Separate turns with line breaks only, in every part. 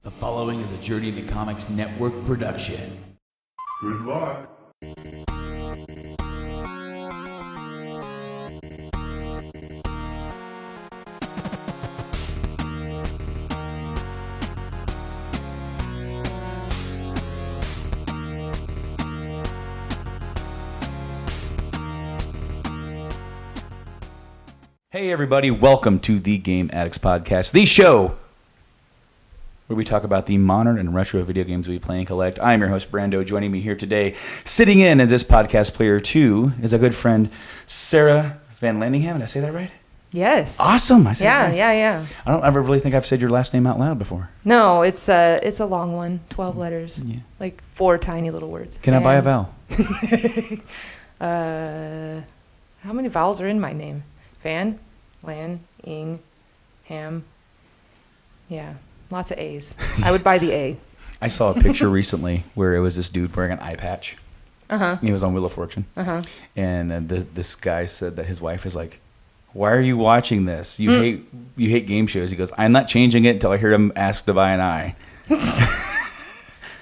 The following is a Journey into Comics Network production.
Good luck.
Hey everybody, welcome to the Game Addicts Podcast, the show where we talk about the modern and retro video games we play and collect. I am your host, Brando. Joining me here today, sitting in as this podcast player too, is a good friend, Sara VanLanningham. Did I say that right?
Yes.
Awesome. I said that right.
Yeah.
I don't ever really think I've said your last name out loud before.
No, it's a long one, 12 letters,
Yeah.
like 4 tiny little words.
Can I buy a vowel?
How many vowels are in my name? Van, Lan, Ing, Ham. Yeah, lots of A's. I would buy the A.
I saw a picture recently where it was this dude wearing an eye patch.
Uh-huh.
He was on Wheel of Fortune.
Uh-huh.
And this guy said that his wife is like, "Why are you watching this? You hate game shows." He goes, "I'm not changing it until I hear him ask to buy an eye."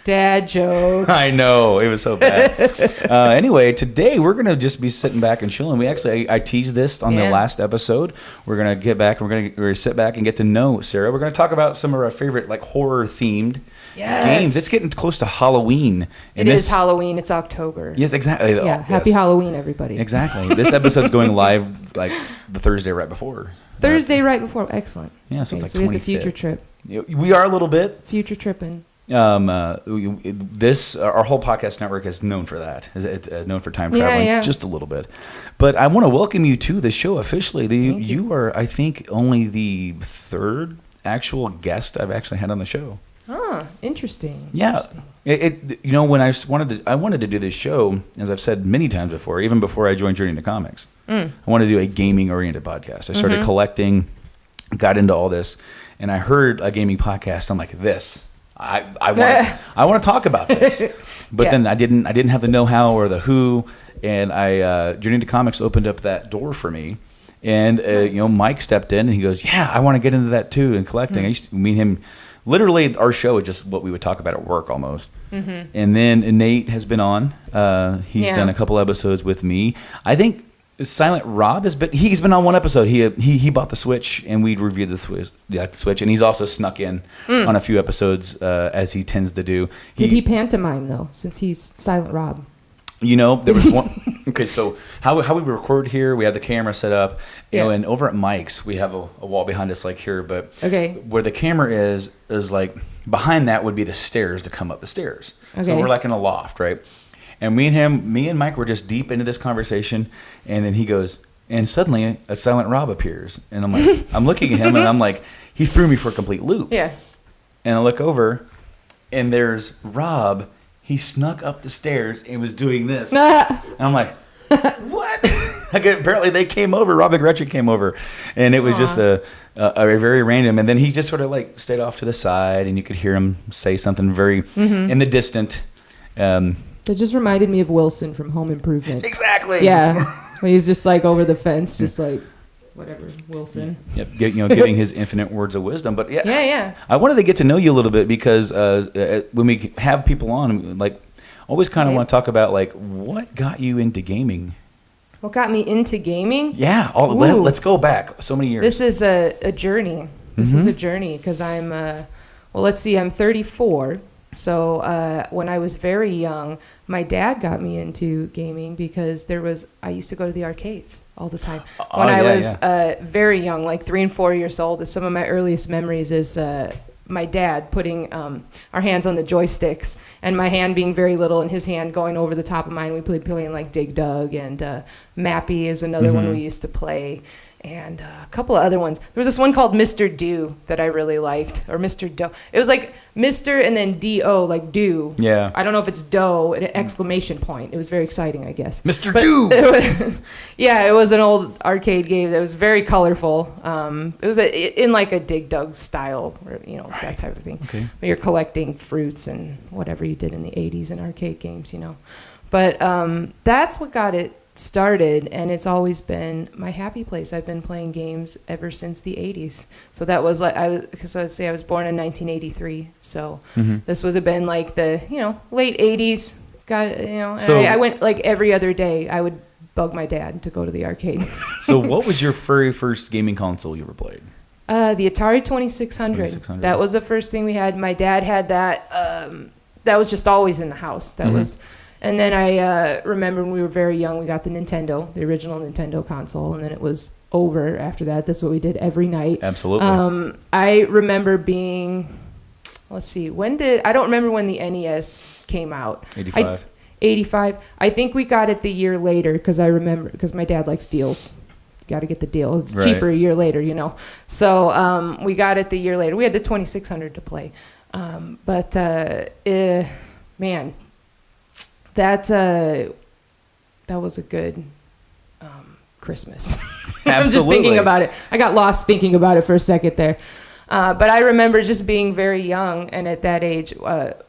Dad jokes.
I know, it was so bad. Anyway, today we're gonna just be sitting back and chilling. I teased this on the last episode. We're gonna get back. We're gonna sit back and get to know Sara. We're gonna talk about some of our favorite like horror themed games. It's getting close to Halloween.
It is Halloween. It's October.
Yes, exactly.
Yeah, happy Halloween, everybody.
Exactly. This episode's going live like the Thursday right before.
Right before. Excellent.
Yeah, so it's like
so we have the
25th.
future trip.
We are a little bit.
Future tripping.
Our whole podcast network is known for that. It's known for time traveling just a little bit. But I want to welcome you to the show officially. You are, I think, only the third actual guest I've actually had on the show.
Ah, interesting.
Yeah. When I wanted to do this show, as I've said many times before, even before I joined Journey into Comics, I wanted to do a gaming-oriented podcast. I started collecting, got into all this, and I heard a gaming podcast. I'm like, this. I want to talk about this, but then I didn't have the know-how or the who, and Journey into Comics opened up that door for me, and nice. Mike stepped in and he goes, "Yeah, I want to get into that too and collecting." I used to meet him. Literally, our show is just what we would talk about at work almost. And then Nate has been on. He's done a couple episodes with me. I think Silent Rob he's been on one episode. He bought the Switch and we reviewed the Switch, and he's also snuck in on a few episodes as he tends to do.
Did he pantomime though, since he's Silent Rob?
There was one. Okay, so how we record here, we have the camera set up, and over at Mike's we have a wall behind us like here, but where the camera is like behind that would be the stairs to come up the stairs. Okay. So we're like in a loft, right? And me and Mike were just deep into this conversation, and then he goes, and suddenly a Silent Rob appears, and I'm like, I'm looking at him, and I'm like, he threw me for a complete loop. Yeah. And I look over, and there's Rob. He snuck up the stairs and was doing this, and I'm like, what? Apparently they came over. Rob McGretchen came over, and it was just a very random. And then he just sort of like stayed off to the side, and you could hear him say something very in the distant.
That just reminded me of Wilson from Home Improvement.
Exactly.
Yeah. When he's just like over the fence, just like, whatever, Wilson.
Yep. Giving his infinite words of wisdom. But
yeah.
I wanted to get to know you a little bit because when we have people on, like, always kind of want to talk about like what got you into gaming.
What got me into gaming?
Yeah. Let's go back so many years.
This is a journey. This is a journey because I'm 34. So when I was very young, my dad got me into gaming because I used to go to the arcades all the time. When I was very young, like 3 and 4 years old, some of my earliest memories is my dad putting our hands on the joysticks and my hand being very little and his hand going over the top of mine. We playing like Dig Dug, and Mappy is another one we used to play. And a couple of other ones. There was this one called Mr. Do that I really liked, or Mr. Do. It was like Mr. and then D-O, like do. Yeah. I don't know if it's do, an exclamation point. It was very exciting, I guess.
Mr. Do!
It was an old arcade game that was very colorful. It was in like a Dig Dug style, or, it's that type of thing. Okay. But you're collecting fruits and whatever you did in the 80s in arcade games, But that's what got it started, and it's always been my happy place. I've been playing games ever since the 80s. So that was like, because I would say I was born in 1983. So this would have been like the, late 80s.
So,
I went like every other day. I would bug my dad to go to the arcade.
So what was your very first gaming console you ever played?
The Atari 2600. That was the first thing we had. My dad had that. That was just always in the house. That was... And then I remember when we were very young, we got the Nintendo, the original Nintendo console, and then it was over after that. That's what we did every night.
Absolutely.
I remember being, I don't remember when the NES came out.
85.
85. I think we got it the year later because my dad likes deals. Got to get the deal. It's cheaper a year later, So we got it the year later. We had the 2600 to play. Man... That was a good Christmas. I'm just thinking about it. I got lost thinking about it for a second there. But I remember just being very young, and at that age,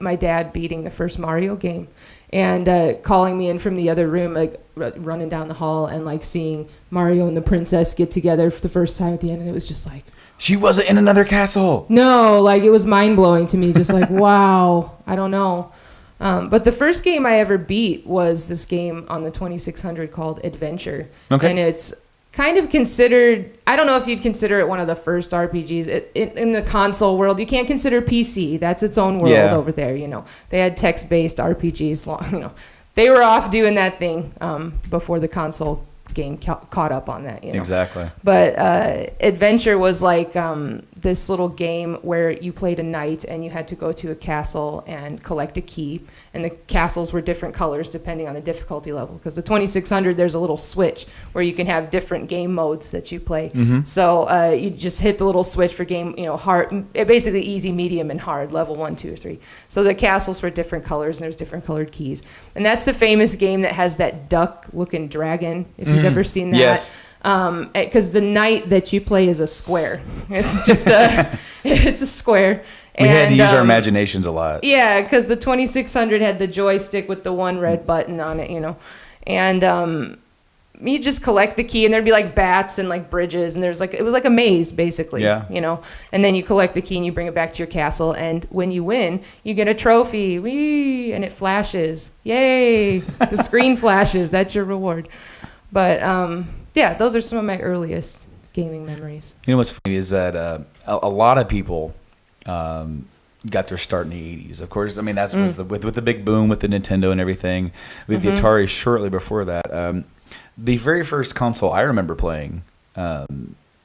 my dad beating the first Mario game and calling me in from the other room, like running down the hall and like seeing Mario and the princess get together for the first time at the end. And it was just like...
She wasn't in another castle.
No, like it was mind-blowing to me. Just like, wow, I don't know. But the first game I ever beat was this game on the 2600 called Adventure. Okay. And it's kind of considered, I don't know if you'd consider it one of the first RPGs. In the console world, you can't consider PC. That's its own world over there, They had text-based RPGs, They were off doing that thing before the console game caught up on that,
Exactly.
But Adventure was like this little game where you played a knight and you had to go to a castle and collect a key, and the castles were different colors depending on the difficulty level, because the 2600 there's a little switch where you can have different game modes that you play. So you just hit the little switch for game, hard, basically easy, medium, and hard, level 1, 2, or 3. So the castles were different colors and there's different colored keys, and that's the famous game that has that duck looking dragon, if you've ever seen that.
Yes.
Because the knight that you play is a square. It's just it's a square.
We had to use our imaginations a lot.
Yeah, because the 2600 had the joystick with the one red button on it, and you just collect the key, and there'd be like bats and like bridges, and it was like a maze basically. And then you collect the key and you bring it back to your castle, and when you win, you get a trophy. Whee! And it flashes. Yay! The screen flashes. That's your reward. But those are some of my earliest gaming memories.
What's funny is that a lot of people got their start in the 80s. Of course, I mean, that's was with the big boom with the Nintendo and everything, with the Atari shortly before that. The very first console I remember playing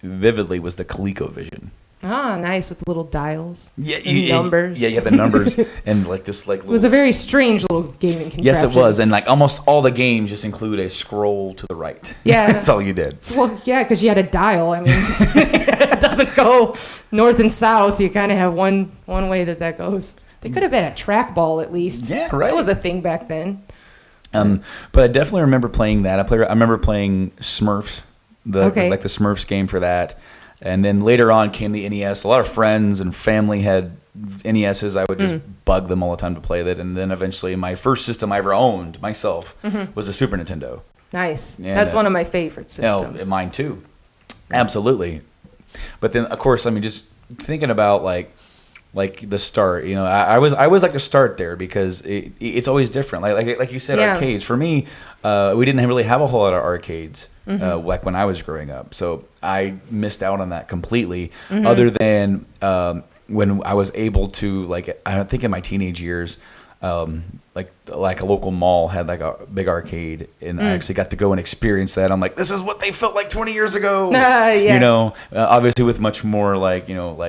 vividly was the ColecoVision.
Ah, nice, with the little dials.
And
numbers.
Yeah, the numbers and like this like.
It was a very strange little gaming contraption.
Yes, it was, and like almost all the games just include a scroll to the right.
Yeah,
that's all you did.
Well, yeah, because you had a dial. I mean, it doesn't go north and south. You kind of have one way that goes. They could have been a trackball at least.
Yeah, right.
That was a thing back then.
But I definitely remember playing that. I remember playing Smurfs, the Smurfs game for that. And then later on came the NES. A lot of friends and family had NESs. I would just bug them all the time to play that. And then eventually my first system I ever owned myself was a Super Nintendo.
Nice. And that's one of my favorite systems.
Mine too. Absolutely. But then, of course, I mean, just thinking about like the start, I was like to start there because it's always different. Like you said, arcades. For me, we didn't really have a whole lot of arcades like when I was growing up, so I missed out on that completely. Other than when I was able to, I think in my teenage years, like a local mall had like a big arcade, and I actually got to go and experience that. I'm like, this is what they felt like 20 years ago. Obviously with much more like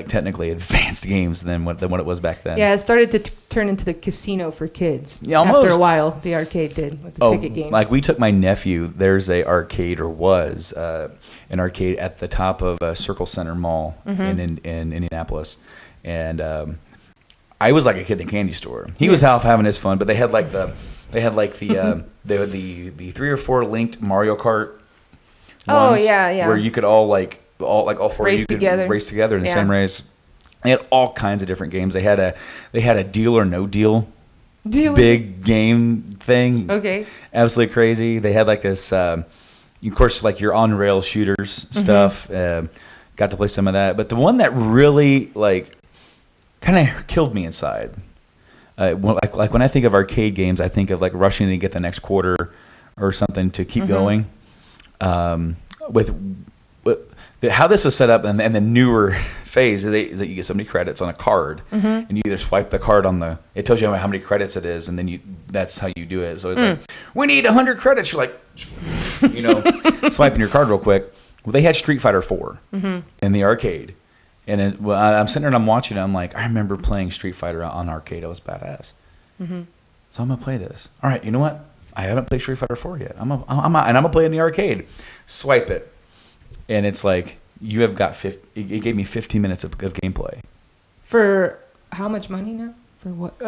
technically advanced games than what it was back then.
Yeah, it started to turn into the casino for kids.
Yeah, almost.
After a while, the arcade did with the ticket games.
Like we took my nephew. There's a arcade, or was an arcade at the top of Circle Center Mall in Indianapolis, and I was like a kid in a candy store. He was half having his fun, but they had the 3 or 4 linked Mario Kart ones. Where you could all four
race
of you could
together.
race together in the same race. They had all kinds of different games. They had a Deal or No Deal big game thing.
Okay.
Absolutely crazy. They had like this, of course, like your on rail shooters stuff. Got to play some of that, but the one that really like kind of killed me inside. Like when I think of arcade games, I think of like rushing to get the next quarter or something to keep going. With how this was set up, and the newer phase is that you get so many credits on a card, and you either swipe the card on the. It tells you how many credits it is, and then that's how you do it. So it's like, we need 100 credits. You're like, swiping your card real quick. Well, they had Street Fighter 4 in the arcade. And I'm sitting there and I'm watching it. I'm like, I remember playing Street Fighter on arcade. It was badass. So I'm going to play this. All right, you know what? I haven't played Street Fighter 4 yet. I'm going to play it in the arcade. Swipe it. And it's like, you have got it gave me 15 minutes of gameplay.
For how much money now? For what?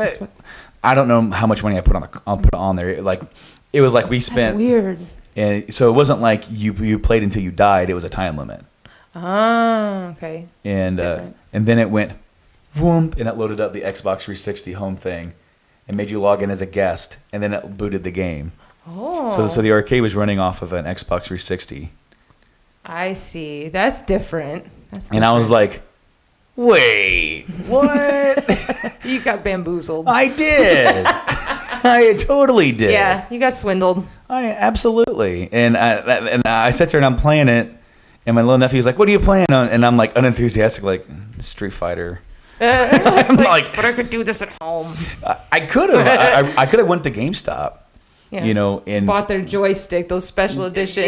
I don't know how much money I put on there. It was like we spent.
That's weird.
And so it wasn't like you played until you died. It was a time limit.
Oh, okay.
And then it went, whoomp, and it loaded up the Xbox 360 home thing, and made you log in as a guest, and then it booted the game.
Oh.
So the arcade was running off of an Xbox 360.
I see. That's different.
And I was like, wait, what?
You got bamboozled.
I did. I totally did.
Yeah, you got swindled.
Absolutely. And I sat there and I'm playing it, and my little nephew's like, what are you playing on? And I'm like unenthusiastic, like Street Fighter.
I'm like, but I could do this at home.
I could have. I could have went to GameStop.
Yeah.
And
bought their joystick, those special edition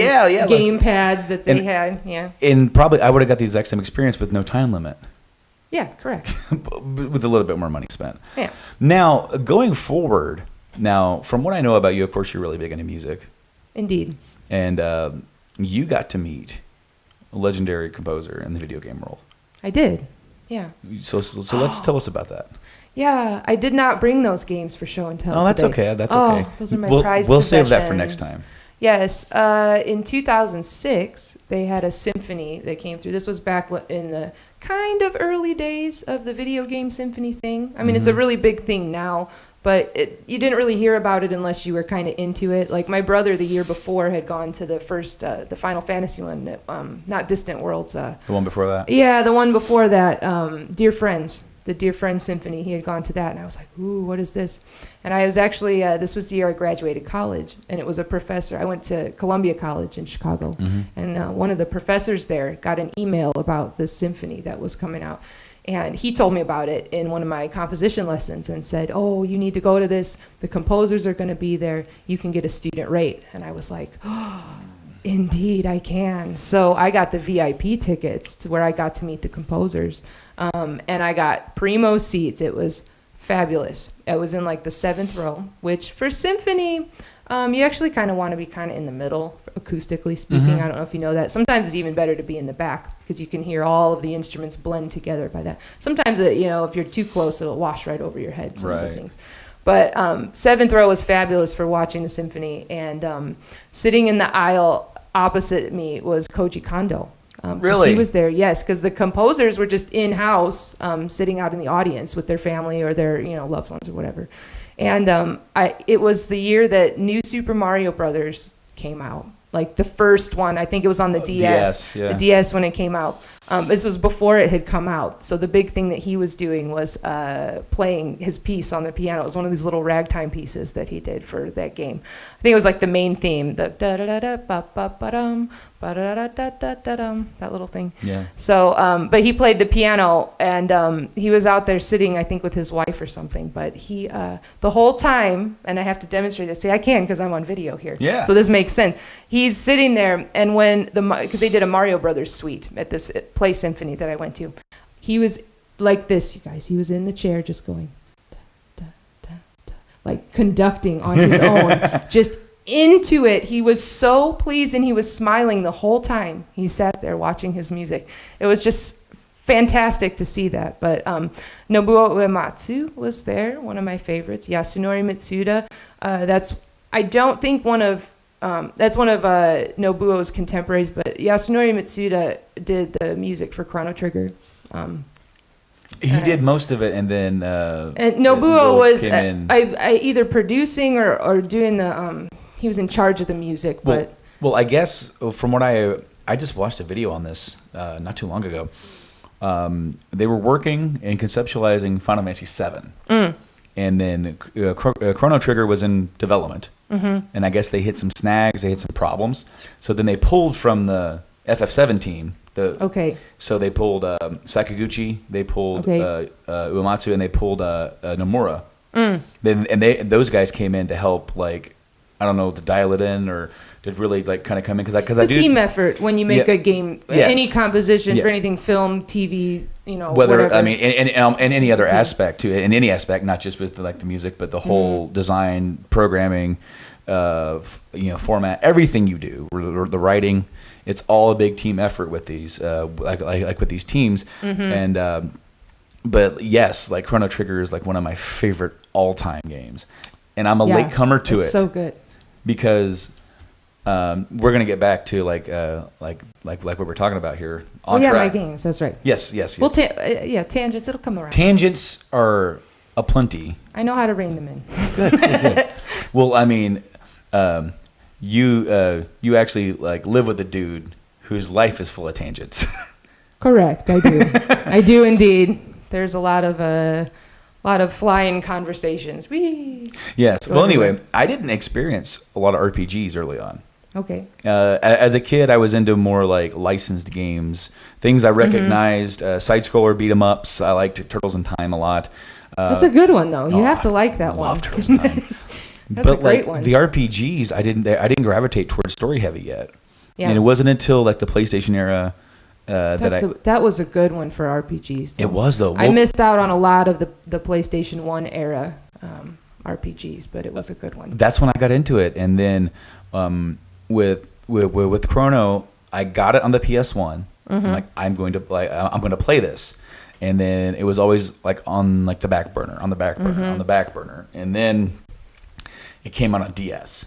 game pads that they had. Yeah.
And probably I would have got the exact same experience with no time limit.
Yeah, correct.
With a little bit more money spent.
Yeah.
Now, going forward, from what I know about you, of course, you're really big into music.
Indeed.
And you got to meet a legendary composer in the video game world.
I did. Yeah.
So let's tell us about that.
Yeah, I did not bring those games for show and tell.
Oh, that's
today.
okay. That's okay.
Those are my prized
We'll
possessions.
save that for next time.
Yes. In 2006, they had a symphony that came through. This was back in the kind of early days of the video game symphony thing. I mean, it's a really big thing now, but you didn't really hear about it unless you were kind of into it. Like my brother the year before had gone to the first, the Final Fantasy one, not Distant Worlds.
The one before that?
Yeah, the one before that, Dear Friends. The Dear Friends Symphony. He had gone to that, and I was like, ooh, what is this? And I was actually, this was the year I graduated college, and it was a professor. I went to Columbia College in Chicago, and one of the professors there got an email about this symphony that was coming out. And he told me about it in one of my composition lessons and said, oh, you need to go to this. The composers are going to be there. You can get a student rate. And I was like, oh, indeed, I can. So I got the VIP tickets to where I got to meet the composers. And I got primo seats. It was fabulous. I was in like the 7th row, which for symphony, you actually kind of want to be kind of in the middle, acoustically speaking. I don't know if you know that. Sometimes it's even better to be in the back because you can hear all of the instruments blend together by that. Sometimes, if you're too close, it'll wash right over your head, some of the things. But 7th row was fabulous for watching the symphony. And sitting in the aisle opposite me was Koji Kondo.
Really?
He was there, yes, because the composers were just in-house, sitting out in the audience with their family or their loved ones or whatever. And it was the year that New Super Mario Brothers came out. Like the first one, I think it was on the DS. The DS when it came out. This was before it had come out. So the big thing that he was doing was playing his piece on the piano. It was one of these little ragtime pieces that he did for that game. I think it was like the main theme, the da da da da ba ba ba dum, ba da da da da da dum, that little thing.
Yeah.
So, but he played the piano, and he was out there sitting, I think, with his wife or something. But he, the whole time, and I have to demonstrate this. See, I can because I'm on video here.
Yeah.
So this makes sense. He's sitting there, and because they did a Mario Brothers suite at this play symphony that I went to, he was like this, you guys. He was in the chair just going, da, da, da, da, like conducting on his own, just into it. He was so pleased, and he was smiling the whole time he sat there watching his music. It was just fantastic to see that. But Nobuo Uematsu was there, one of my favorites. Yasunori Mitsuda. That's one of Nobuo's contemporaries, but Yasunori Mitsuda did the music for Chrono Trigger.
He did most of it, and then
and Nobuo was
came in.
I either producing or doing the he was in charge of the music, but
well, I guess from what I just watched a video on this not too long ago. They were working and conceptualizing Final Fantasy VII, and then Chrono Trigger was in development, and I guess they hit some snags, they hit some problems, so then they pulled from the FF7 team. So they pulled Sakaguchi, they pulled Uematsu, and they pulled Nomura. Then those guys came in to help, like, I don't know, to dial it in or to really like kind of come in because
it's a team effort when you make a game, any composition for anything, film, TV,
whether
whatever.
I mean, in any other aspect too, in any aspect, not just with like the music, but the whole design, programming, format, everything you do, the writing. It's all a big team effort with these, like with these teams, and but yes, like Chrono Trigger is like one of my favorite all-time games, and I'm a latecomer to it.
It's so good
because we're gonna get back to like what we're talking about here.
My games. That's right.
Yes.
Well, tangents. It'll come around.
Tangents are aplenty.
I know how to rein them in.
Good. Well, I mean. You actually like live with a dude whose life is full of tangents.
Correct, I do. I do indeed. There's a lot of flying conversations. Whee!
Yes. Well, anyway, I didn't experience a lot of RPGs early on.
Okay.
As a kid, I was into more like licensed games, things I recognized, side scroller beat 'em ups. I liked Turtles in Time a lot.
That's a good one, though. You have to like that one.
I love Turtles in Time.
That's a great one.
The RPGs, I didn't gravitate towards story heavy yet.
Yeah.
And it wasn't until like the PlayStation era
that was a good one for RPGs. Though.
It was though.
I missed out on a lot of the PlayStation 1 era RPGs, but it was a good one.
That's when I got into it, and then with Chrono, I got it on the PS1. I'm like, I'm going to play this. And then it was always like on like the back burner, and then it came out on DS,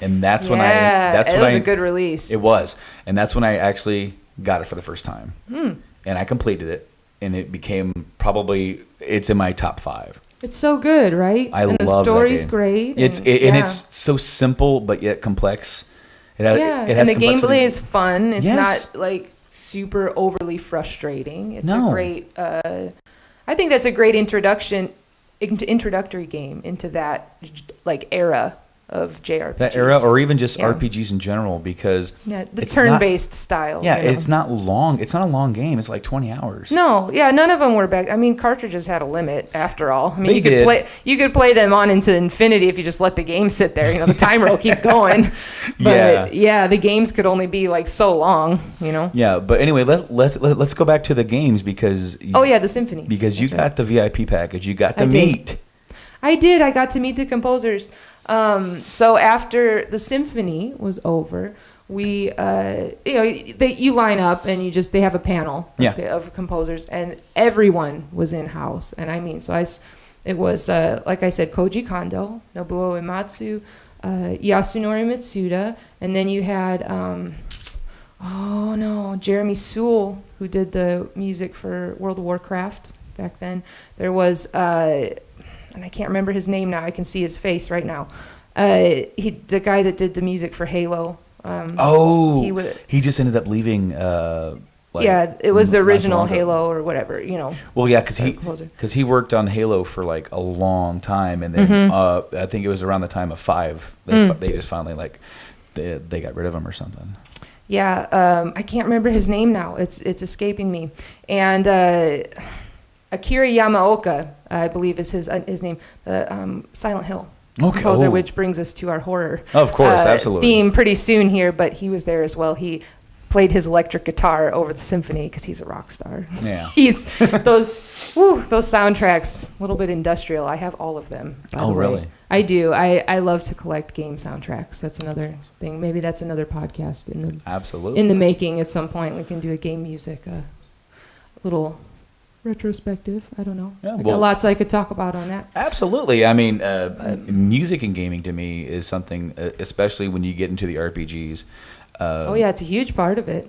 and that's when it was
a good release.
It was, and that's when I actually got it for the first time, and I completed it, and it became it's in my top 5.
It's so good, right?
I love
the story's
that game.
Great.
And it's so simple but yet complex. It has
and the gameplay is fun. It's
Yes.
not like super overly frustrating. It's
No.
a great. I think that's a great introductory game into that like era of JRPGs.
That era, or even just RPGs in general, because
the turn-based style.
Yeah, it's not long. It's not a long game. It's like 20 hours.
No, none of them were back. I mean, cartridges had a limit after all. I mean,
you
could play them on into infinity if you just let the game sit there. The timer will keep going. But the games could only be like so long.
Yeah, but anyway, let's go back to the games because.
The Symphony.
Because you got the VIP package. You got to meet.
I did. I got to meet the composers. So after the symphony was over, we, you line up and they have a panel of composers, and everyone was in house. And I mean, it was, like I said, Koji Kondo, Nobuo Uematsu, Yasunori Mitsuda, and then you had, Jeremy Sewell, who did the music for World of Warcraft back then. There was, and I can't remember his name now. I can see his face right now. The guy that did the music for Halo. He just ended up leaving. It was the original Halo or whatever,
Well, yeah, because he worked on Halo for like a long time, and then I think it was around the time of 5 they just finally they got rid of him or something.
Yeah, I can't remember his name now. It's escaping me. And Akira Yamaoka, I believe is his name, Silent Hill composer, which brings us to our horror
of course, absolutely
theme pretty soon here, but he was there as well. He played his electric guitar over the symphony because he's a rock star.
Yeah.
He's those soundtracks, a little bit industrial. I have all of them. By the way.
Really?
I do. I love to collect game soundtracks. That's another thing. Maybe that's another podcast in the making. At some point, we can do a game music, a little retrospective. I don't know.
Yeah,
I got lots I could talk about on that.
Absolutely. I mean, music and gaming to me is something, especially when you get into the RPGs.
It's a huge part of it.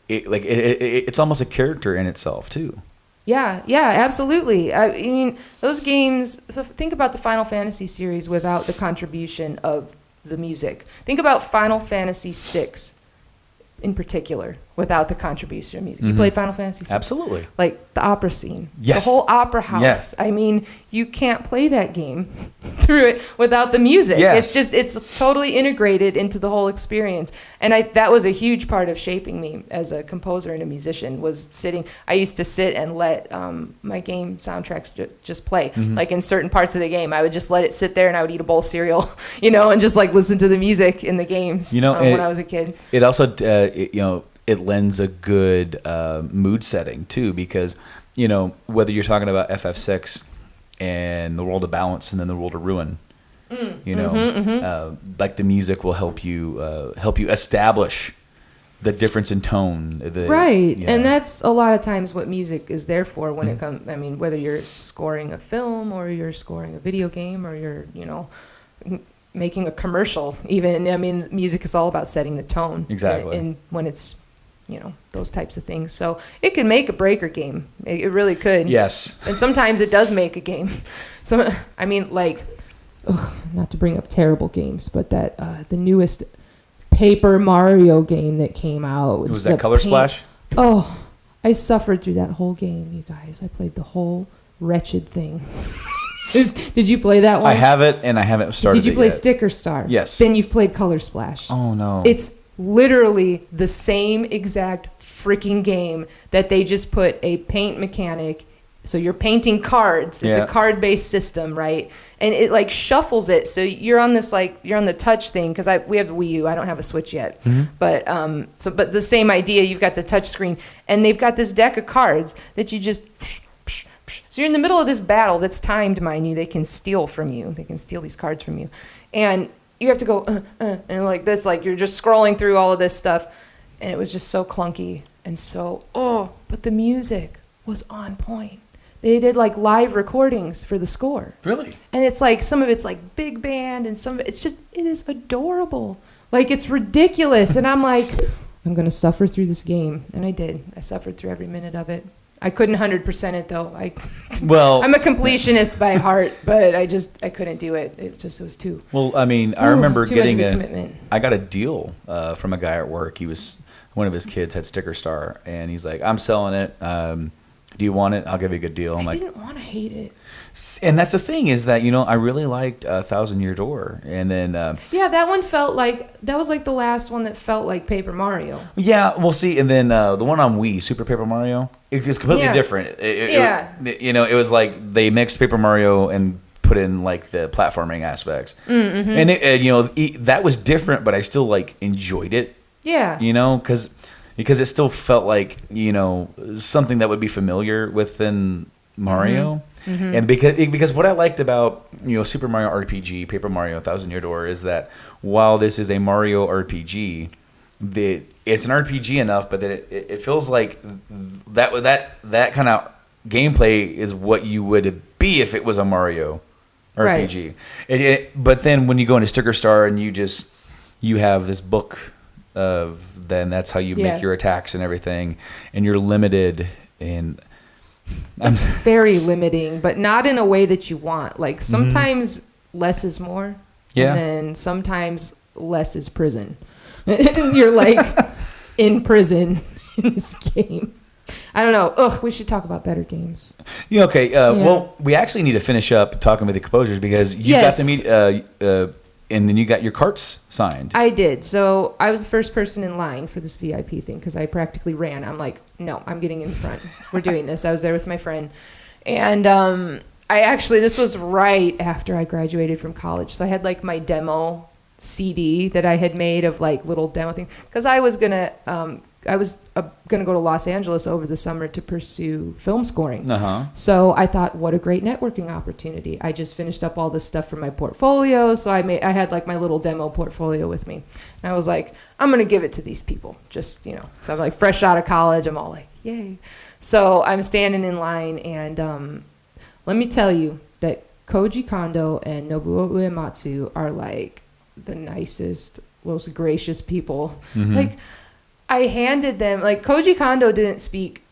it's almost a character in itself too.
Yeah, absolutely. I mean, those games, think about the Final Fantasy series without the contribution of the music. Think about Final Fantasy VI in particular without the contribution of music. You played Final Fantasy VI?
Absolutely.
Like the opera scene.
Yes.
The whole opera house.
Yes.
I mean, you can't play that game through it without the music.
Yes.
It's totally integrated into the whole experience. And that was a huge part of shaping me as a composer and a musician, was I used to sit and let my game soundtracks just play. Like in certain parts of the game, I would just let it sit there and I would eat a bowl of cereal, and just like listen to the music in the games when I was a kid.
It also, it lends a good mood setting too, because whether you're talking about FF6 and the World of Balance and then the World of Ruin, like the music will help you establish the difference in tone.
Right, and that's a lot of times what music is there for when it comes. I mean, whether you're scoring a film or you're scoring a video game or you're making a commercial, even. I mean, music is all about setting the tone.
Exactly.
And when it's those types of things. So it can make a break or game. It really could.
Yes.
And sometimes it does make a game. So, I mean, like, not to bring up terrible games, but that the newest Paper Mario game that came out.
Was that Color Splash?
Oh, I suffered through that whole game, you guys. I played the whole wretched thing. Did you play that one?
I have it, and I haven't started it
Did you play
yet.
Sticker Star?
Yes.
Then you've played Color Splash.
Oh, no.
It's literally the same exact freaking game that they just put a paint mechanic. So you're painting cards. It's a card-based system, right? And it like shuffles it. So you're on this you're on the touch thing, because we have the Wii U. I don't have a Switch yet. But but the same idea. You've got the touch screen, and they've got this deck of cards that you just. So you're in the middle of this battle that's timed, mind you. They can steal from you. They can steal these cards from you, and you have to go and like this, like you're just scrolling through all of this stuff, and it was just so clunky and so but the music was on point. They did like live recordings for the score.
Really?
And it's like some of it's like big band and some of it is adorable. Like it's ridiculous, and I'm like, I'm gonna suffer through this game, and I did. I suffered through every minute of it. I couldn't 100% it though. I'm a completionist by heart, but I couldn't do it. It was too.
Well, I mean, I remember getting
commitment.
I got a deal from a guy at work. One of his kids had Sticker Star, and he's like, "I'm selling it. Do you want it? I'll give you a good deal."
I didn't want to hate it.
And that's the thing is that I really liked Thousand Year Door, and then
that one felt like that was like the last one that felt like Paper Mario.
Yeah, we'll see. And then the one on Wii, Super Paper Mario, it was completely different. It was like they mixed Paper Mario and put in like the platforming aspects, and that was different, but I still like enjoyed it. Yeah, because it still felt like something that would be familiar within Mario. And because what I liked about Super Mario RPG, Paper Mario, Thousand Year Door is that while this is a Mario RPG, it's an RPG enough, but that it feels like that kind of gameplay is what you would be if it was a Mario RPG. Right. But then when you go into Sticker Star and you have this book of then that's how you make your attacks and everything, and you're limited in.
It's very limiting, but not in a way that you want. Like sometimes less is more, and then sometimes less is prison. You're like in prison in this game. I don't know. We should talk about better games.
Yeah. Okay. Well, we actually need to finish up talking with the composers because you got to meet. And then you got your carts signed. I did. So I was the first person in line for this VIP thing because I practically ran. I'm like, no, I'm getting in front. We're doing this. I was there with my friend. And this was right after I graduated from college. So I had like my demo CD that I had made of like little demo things. Because I was going to go to Los Angeles over the summer to pursue film scoring. So I thought, what a great networking opportunity. I just finished up all this stuff for my portfolio. So I had like my little demo portfolio with me. And I was like, I'm going to give it to these people. Just, so I'm like fresh out of college. I'm all like, yay. So I'm standing in line. And let me tell you that Koji Kondo and Nobuo Uematsu are like the nicest, most gracious people. Like,
I handed them, like, Koji Kondo didn't speak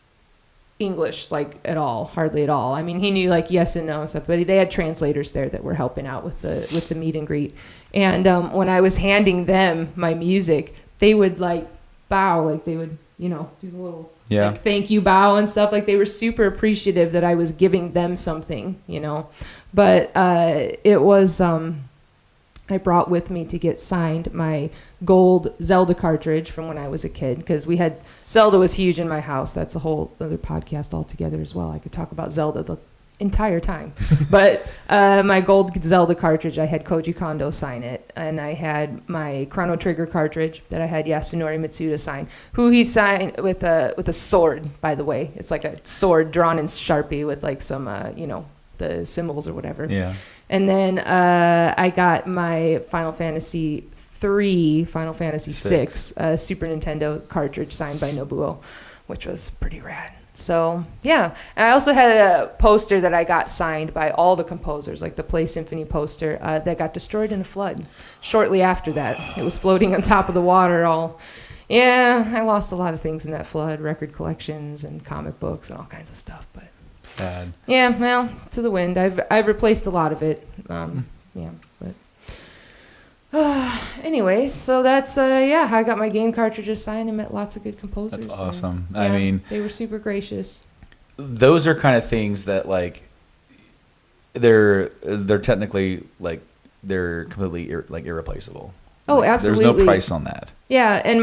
English, like, at all, hardly at all. I mean, he knew, like, yes and no and stuff, but they had translators there that were helping out with the meet and greet. And when I was handing them my music, they would, like, bow, like, they would, do the little, like, thank you bow and stuff. Like, they were super appreciative that I was giving them something, But it was... I brought with me to get signed my gold Zelda cartridge from when I was a kid, because Zelda was huge in my house. That's a whole other podcast altogether as well. I could talk about Zelda the entire time. But my gold Zelda cartridge, I had Koji Kondo sign it, and I had my Chrono Trigger cartridge that I had Yasunori Mitsuda sign, who he signed with a sword, by the way. It's like a sword drawn in Sharpie with like some the symbols or whatever.
Yeah.
And then I got my Final Fantasy 3, Final Fantasy 6 Super Nintendo cartridge signed by Nobuo, which was pretty rad. So, yeah. And I also had a poster that I got signed by all the composers, like the Play Symphony poster, that got destroyed in a flood shortly after that. It was floating on top of the water I lost a lot of things in that flood, record collections and comic books and all kinds of stuff, but...
Sad.
Yeah, well, to the wind. I've replaced a lot of it. But anyways, so that's I got my game cartridges signed and met lots of good composers.
That's awesome.
And,
I mean,
they were super gracious.
Those are kind of things that like they're technically like they're completely irreplaceable.
Oh, absolutely.
There's no price on that.
Yeah, and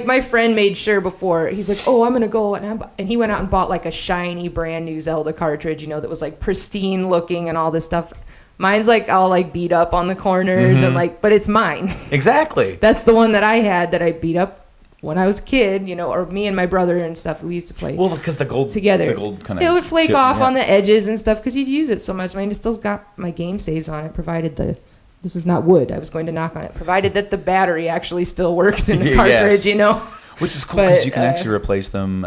my friend made sure before, he's like, oh, I'm going to go. And he went out and bought like a shiny brand new Zelda cartridge, that was like pristine looking and all this stuff. Mine's like all like beat up on the corners and like, but it's mine.
Exactly.
That's the one that I had that I beat up when I was a kid, or me and my brother and stuff. We used to play.
Well, because the gold kind of.
It would flake off on the edges and stuff because you'd use it so much. I mean, it still's got my game saves on it, provided this is not wood. I was going to knock on it, provided that the battery actually still works in the cartridge,
Which is cool because you can actually replace them.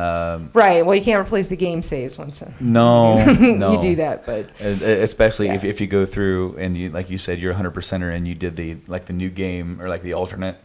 Right. Well, you can't replace the game saves once.
No.
You do that, but
especially if you go through and you, like you said, you're 100%er and you did the new game or like the alternate.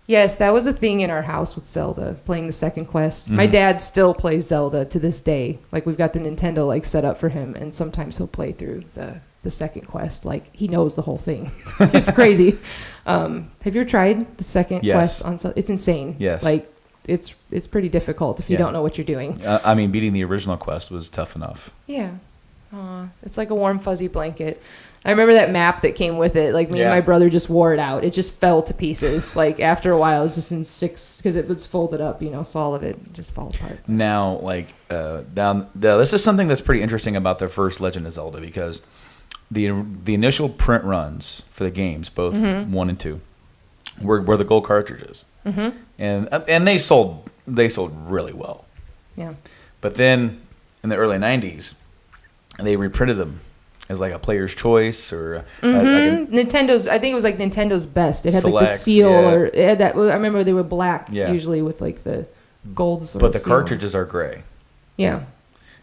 Yes, that was a thing in our house with Zelda, playing the second quest. My dad still plays Zelda to this day. Like we've got the Nintendo like set up for him, and sometimes he'll play through the second quest. Like he knows the whole thing. It's crazy. Have you ever tried the second quest on it's insane.
Yes.
Like it's pretty difficult if you don't know what you're doing.
I mean, beating the original quest was tough enough.
Yeah. It's like a warm fuzzy blanket. I remember that map that came with it. Like me and my brother just wore it out. It just fell to pieces. Like after a while, it was just in 6 because it was folded up. So all of it just falls apart.
Now, like this is something that's pretty interesting about the first Legend of Zelda because the initial print runs for the games, both 1 and 2, were the gold cartridges, and they sold really well.
Yeah.
But then in the early 90s, they reprinted them as like a player's choice or
Nintendo's. I think it was like Nintendo's Best. It had like the seal or it had that. I remember they were black usually with like the gold sort of seal. But
the cartridges are gray.
Yeah.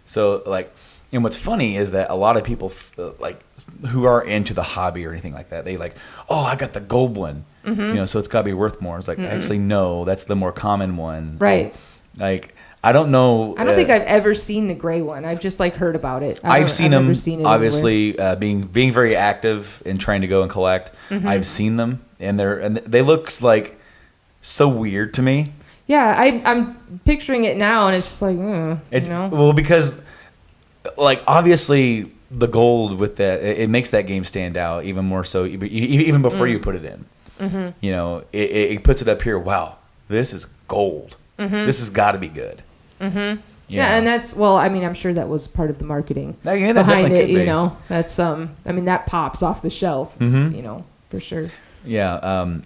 So like, and what's funny is that a lot of people like who are into the hobby or anything like that, they like, oh, I got the gold one, so it's got to be worth more. It's like actually no, that's the more common one.
Right.
Like. I don't know.
I don't think I've ever seen the gray one. I've just like heard about it.
I've seen them. Obviously, being very active and trying to go and collect. I've seen them, and they look like so weird to me.
Yeah, I'm picturing it now, and it's just like,
Well, because like obviously the gold with that it makes that game stand out even more so even before you put it in. It puts it up here. Wow, this is gold. This has got to be good.
Yeah, and that's I'm sure that was part of the marketing behind it. That's that pops off the shelf, for sure.
Yeah.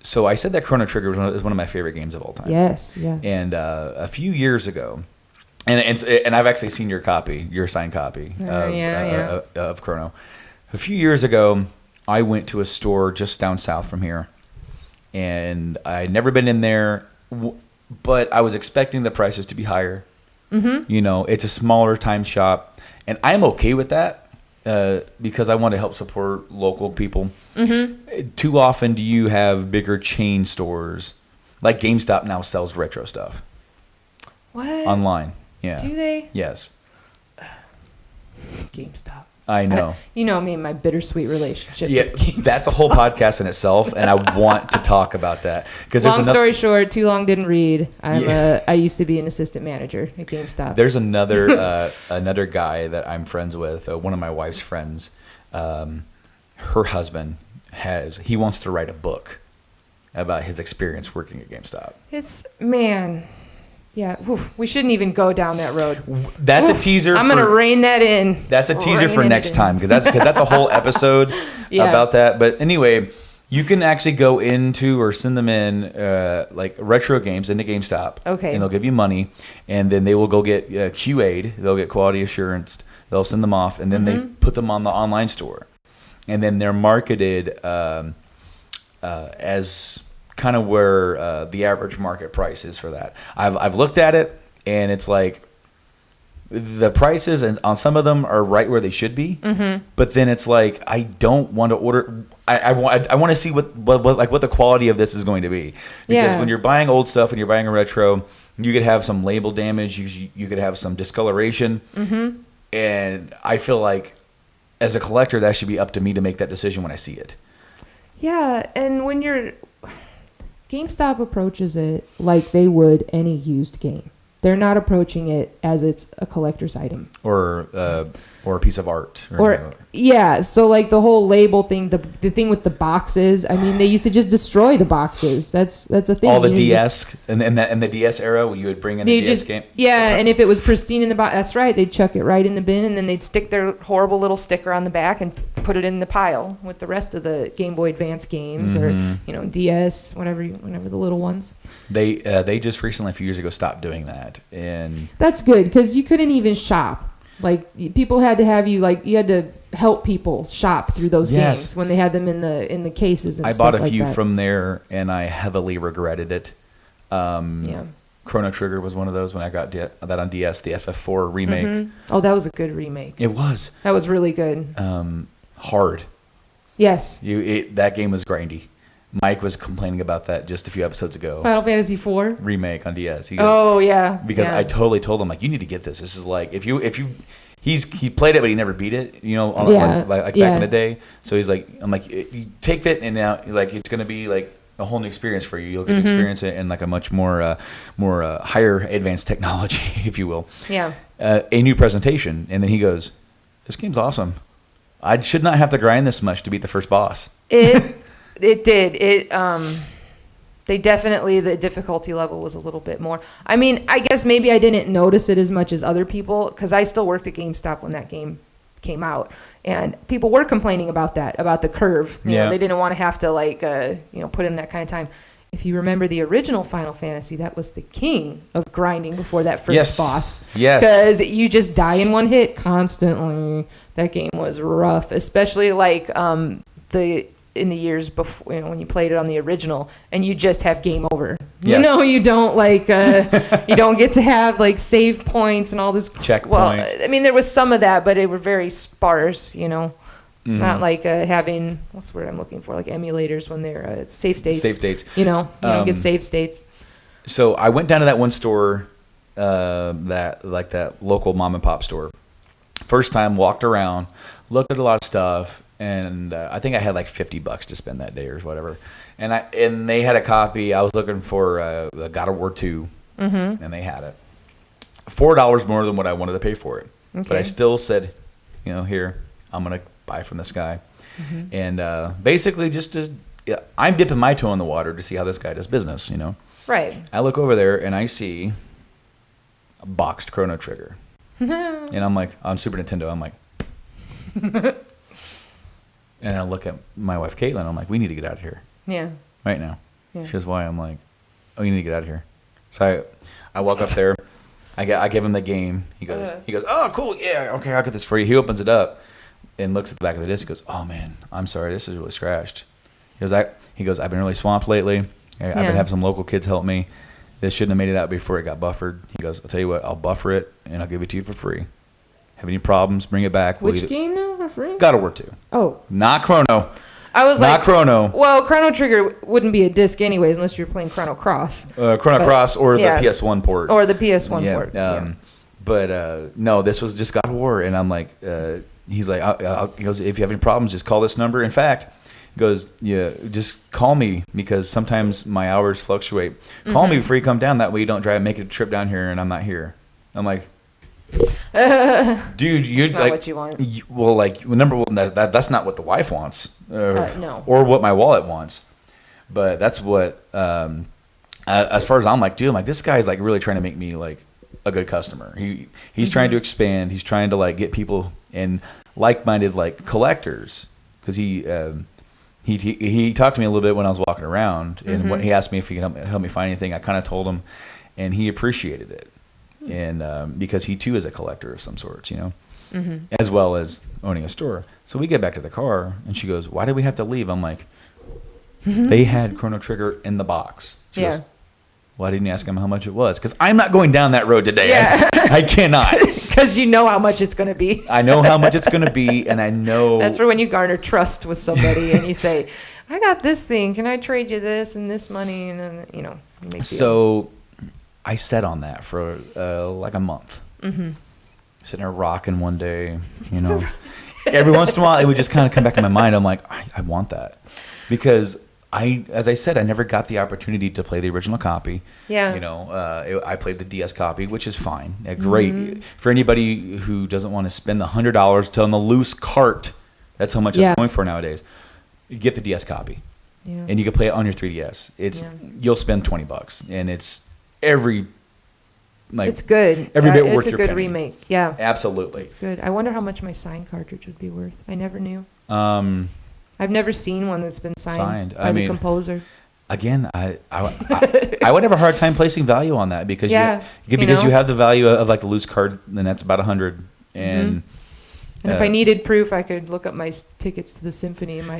So I said that Chrono Trigger is one of my favorite games of all time.
Yes. Yeah.
And a few years ago, and I've actually seen your signed copy of Chrono. A few years ago, I went to a store just down south from here, and I'd never been in there. But I was expecting the prices to be higher. It's a smaller time shop, and I'm okay with that because I want to help support local people. Too often do you have bigger chain stores Like GameStop now sells retro stuff.
What?
Online. Yeah.
Do they?
Yes.
GameStop.
I know.
You know me and my bittersweet relationship.
Yeah,
with GameStop.
that's a whole podcast in itself, and I want to talk about that because
long story short, too long didn't read. I used to be an assistant manager at GameStop.
There's another guy that I'm friends with, one of my wife's friends. Her husband he wants to write a book about his experience working at GameStop.
Yeah, we shouldn't even go down that road.
That's a teaser.
I'm going to rein that in.
That's a teaser for next time because that's a whole episode about that. But anyway, you can actually go into or send them in like retro games into GameStop.
Okay.
And they'll give you money, and then they will go get QA'd. They'll get quality assurance. They'll send them off, and then they put them on the online store, and then they're marketed as kind of where the average market price is for that. I've looked at it, and it's like the prices and on some of them are right where they should be, but then it's like I don't want to order. I want to see what the quality of this is going to be, because when you're buying old stuff and you're buying a retro, you could have some label damage. You could have some discoloration, and I feel like as a collector that should be up to me to make that decision when I see it.
Yeah, and when GameStop approaches it like they would any used game. They're not approaching it as it's a collector's item
Or a piece of art.
So like the whole label thing, the thing with the boxes. I mean, they used to just destroy the boxes. That's a thing.
All the DS and the DS era, where you would bring in a DS game.
Yeah, and if it was pristine in the box, that's right. They'd chuck it right in the bin, and then they'd stick their horrible little sticker on the back and put it in the pile with the rest of the Game Boy Advance games or DS, whatever the little ones.
They just recently, a few years ago, stopped doing that, and
that's good because you couldn't even shop. Like people had to have you had to help people shop through those games when they had them in the cases. And
I
stuff
bought a few
that.
from there, and I heavily regretted it. Chrono Trigger was one of those when I got that on DS, the FF4 remake.
Oh, that was a good remake.
It was.
That was really good.
Hard.
Yes.
That game was grindy. Mike was complaining about that just a few episodes ago.
Final Fantasy IV
remake on DS. He
goes,
because I totally told him, like, you need to get this. This is like he played it but he never beat it. Back in the day. So he's like, I'm like, you take that and now like it's gonna be like a whole new experience for you. You'll get to experience it in like a much more higher advanced technology, if you will. Yeah. A new presentation, and then he goes, "This game's awesome. I should not have to grind this much to beat the first boss."
It did. They definitely, the difficulty level was a little bit more. I mean, I guess maybe I didn't notice it as much as other people because I still worked at GameStop when that game came out. And people were complaining about that, about the curve. You know, they didn't want to have to put in that kind of time. If you remember the original Final Fantasy, that was the king of grinding before that first boss. Yes. Because you just die in one hit constantly. That game was rough, especially in the years before, when you played it on the original and you just have game over. Yes. You don't you don't get to have save points and all this
checkpoints.
Well, I mean, there was some of that, but it were very sparse, not having, what's the word I'm looking for? Like emulators when they're save states.
Save states.
You don't get save states.
So I went down to that one store, that local mom and pop store. First time, walked around, looked at a lot of stuff. And I think I had like $50 to spend that day or whatever. And they had a copy. I was looking for God of War 2, and they had it. $4 more than what I wanted to pay for it. Okay. But I still said, here, I'm going to buy from this guy. And basically I'm dipping my toe in the water to see how this guy does business, Right. I look over there, and I see a boxed Chrono Trigger. And I'm like, on Super Nintendo, I'm like... And I look at my wife, Caitlin. I'm like, we need to get out of here. Yeah. Right now. Yeah. She goes, why? I'm like, oh, you need to get out of here. So I walk up there. I give him the game. He goes, oh, cool. Yeah, okay, I'll get this for you. He opens it up and looks at the back of the disc. He goes, oh, man, I'm sorry. This is really scratched. He goes, I've been really swamped lately. I've been having some local kids help me. This shouldn't have made it out before it got buffered. He goes, I'll tell you what, I'll buffer it, and I'll give it to you for free. Have any problems, bring it back.
Which game now for free?
God of War 2.
Oh.
Not Chrono.
I was
not
like,
Chrono.
Well, Chrono Trigger wouldn't be a disc anyways, unless you're playing Chrono Cross.
Chrono Cross or the PS1 port.
Or the PS1 port.
But no, this was just God of War, and I'm like, he's like, he goes, if you have any problems, just call this number. In fact, he goes, yeah, just call me because sometimes my hours fluctuate. Call me before you come down. That way you don't make a trip down here and I'm not here. I'm like, dude, you're
not
like,
what you want.
Number one, that's not what the wife wants,
no,
or what my wallet wants. But that's what, as far as I'm like, dude, I'm like, this guy's like really trying to make me like a good customer. He's trying to expand. He's trying to like get people and like-minded like collectors because he talked to me a little bit when I was walking around, and when he asked me if he could help me find anything, I kind of told him, and he appreciated it. And because he too is a collector of some sorts, as well as owning a store. So we get back to the car, and she goes, "Why did we have to leave?" I'm like, "They had Chrono Trigger in the box." She goes, "Why didn't you ask him how much it was?" Because I'm not going down that road today.
Yeah.
I cannot.
Because you know how much it's going to be.
I know how much it's going to be, and I know.
That's for when you garner trust with somebody, and you say, "I got this thing. Can I trade you this and this money?" And then you make
so. I sat on that for like a month. Sitting there rocking one day, Every once in a while, it would just kind of come back in my mind. I'm like, I want that. Because as I said, I never got the opportunity to play the original copy.
Yeah.
I played the DS copy, which is fine. Great. For anybody who doesn't want to spend the $100 to on the loose cart, that's how much it's going for nowadays. You get the DS copy. Yeah. And you can play it on your 3DS. You'll spend $20, and it's it's
good.
Every bit worth
it's a
your
good
penny.
Remake. Yeah,
absolutely.
It's good. I wonder how much my signed cartridge would be worth. I never knew. I've never seen one that's been signed by the composer.
Again, I would have a hard time placing value on that because you have the value of like the loose card, and that's about $100. And
if I needed proof, I could look up my tickets to the symphony, my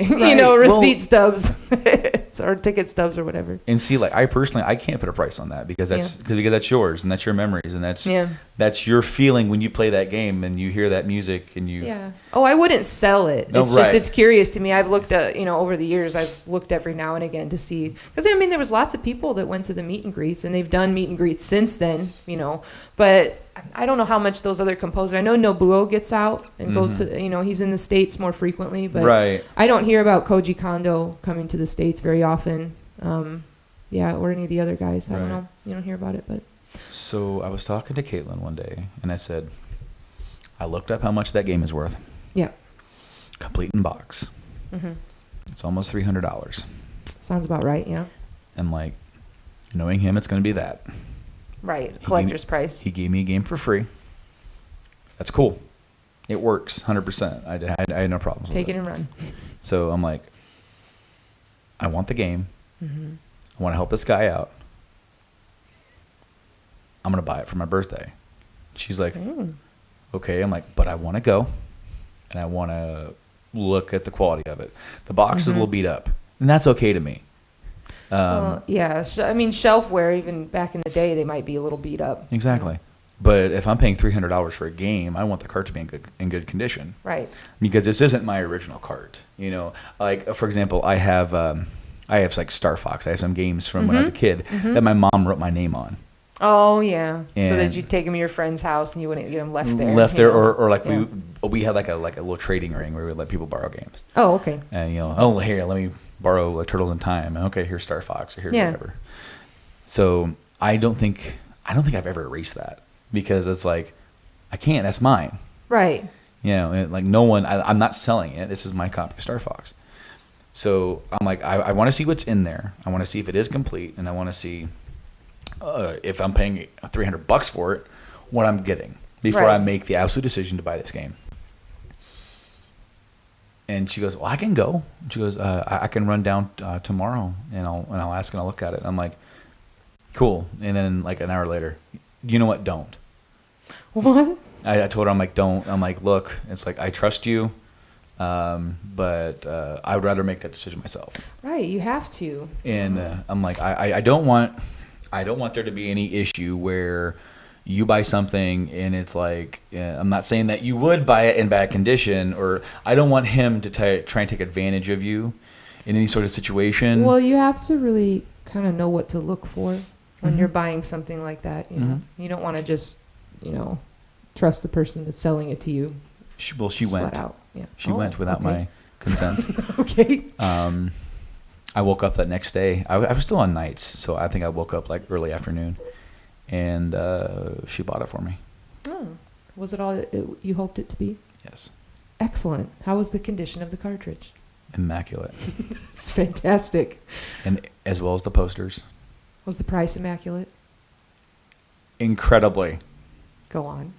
receipt stubs or ticket stubs or whatever.
And see, like I can't put a price on that because that's yours and that's your memories and that's your feeling when you play that game and you hear that music and you.
Yeah. Oh, I wouldn't sell it. It's just it's curious to me. I've looked at over the years. I've looked every now and again to see because there was lots of people that went to the meet and greets and they've done meet and greets since then. But I don't know how much those other composers. I know Nobuo gets out and goes to he's in the States more frequently, but I don't hear about Koji Kondo coming to the States very often. Or any of the other guys. I don't know. You don't hear about it, but.
So I was talking to Caitlin one day, and I said, I looked up how much that game is worth. Yeah. Complete in box. It's almost $300.
Sounds about right. Yeah.
And like, knowing him, it's going to be that.
Right, collector's price.
He gave me a game for free. That's cool. It works 100%. I had no problems with it.
Take it and run.
So I'm like, I want the game. I want to help this guy out. I'm going to buy it for my birthday. She's like, okay. I'm like, but I want to go, and I want to look at the quality of it. The box is a little beat up, and that's okay to me.
Shelfware, even back in the day, they might be a little beat up.
Exactly. But if I'm paying $300 for a game, I want the cart to be in good condition.
Right.
Because this isn't my original cart. Like for example, I have like Star Fox. I have some games from when I was a kid that my mom wrote my name on.
Oh yeah. And so that you'd take them to your friend's house and you wouldn't get them left there.
Or like we had like a little trading ring where we would let people borrow games.
Oh okay.
And here, let me borrow Turtles in Time. And okay, here's Star Fox. Or here's whatever. So I don't think I've ever erased that because it's like I can't. That's mine.
Right.
Like no one. I'm not selling it. This is my copy of Star Fox. So I'm like I want to see what's in there. I want to see if it is complete, and I want to see. If I'm paying $300 for it, what I'm getting before I make the absolute decision to buy this game. And she goes, well, I can go. She goes, I can run down tomorrow and I'll ask and I'll look at it. I'm like, cool. And then like an hour later, you know what? Don't.
What?
I told her, I'm like, don't. I'm like, look, it's like I trust you, but I would rather make that decision myself.
Right, you have to.
And I'm like, I don't want there to be any issue where, you buy something and it's like, I'm not saying that you would buy it in bad condition, or I don't want him to try and take advantage of you in any sort of situation.
Well, you have to really kind of know what to look for when you're buying something like that. You know, you don't want to just, trust the person that's selling it to you.
She went.
Flat out. Yeah.
She went without my consent.
Okay.
I woke up that next day. I was still on nights, so I think I woke up like early afternoon, and she bought it for me.
Oh, was it all you hoped it to be?
Yes.
Excellent. How was the condition of the cartridge?
Immaculate.
It's fantastic.
And as well as the posters.
Was the price immaculate?
Incredibly.
Go on.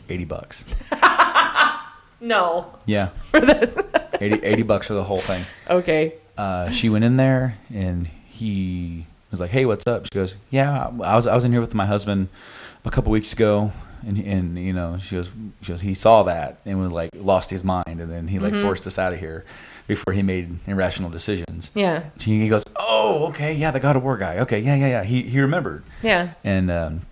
$80.
No.
Yeah.
For this.
$80 for the whole thing.
Okay.
She went in there and he was like, "Hey, what's up?" She goes, "Yeah, I was in here with my husband a couple weeks ago, and she goes, he saw that and was like lost his mind, and then he like forced us out of here before he made irrational decisions."
Yeah.
He goes, "Oh, okay, yeah, the God of War guy. Okay, yeah. He remembered."
Yeah.
And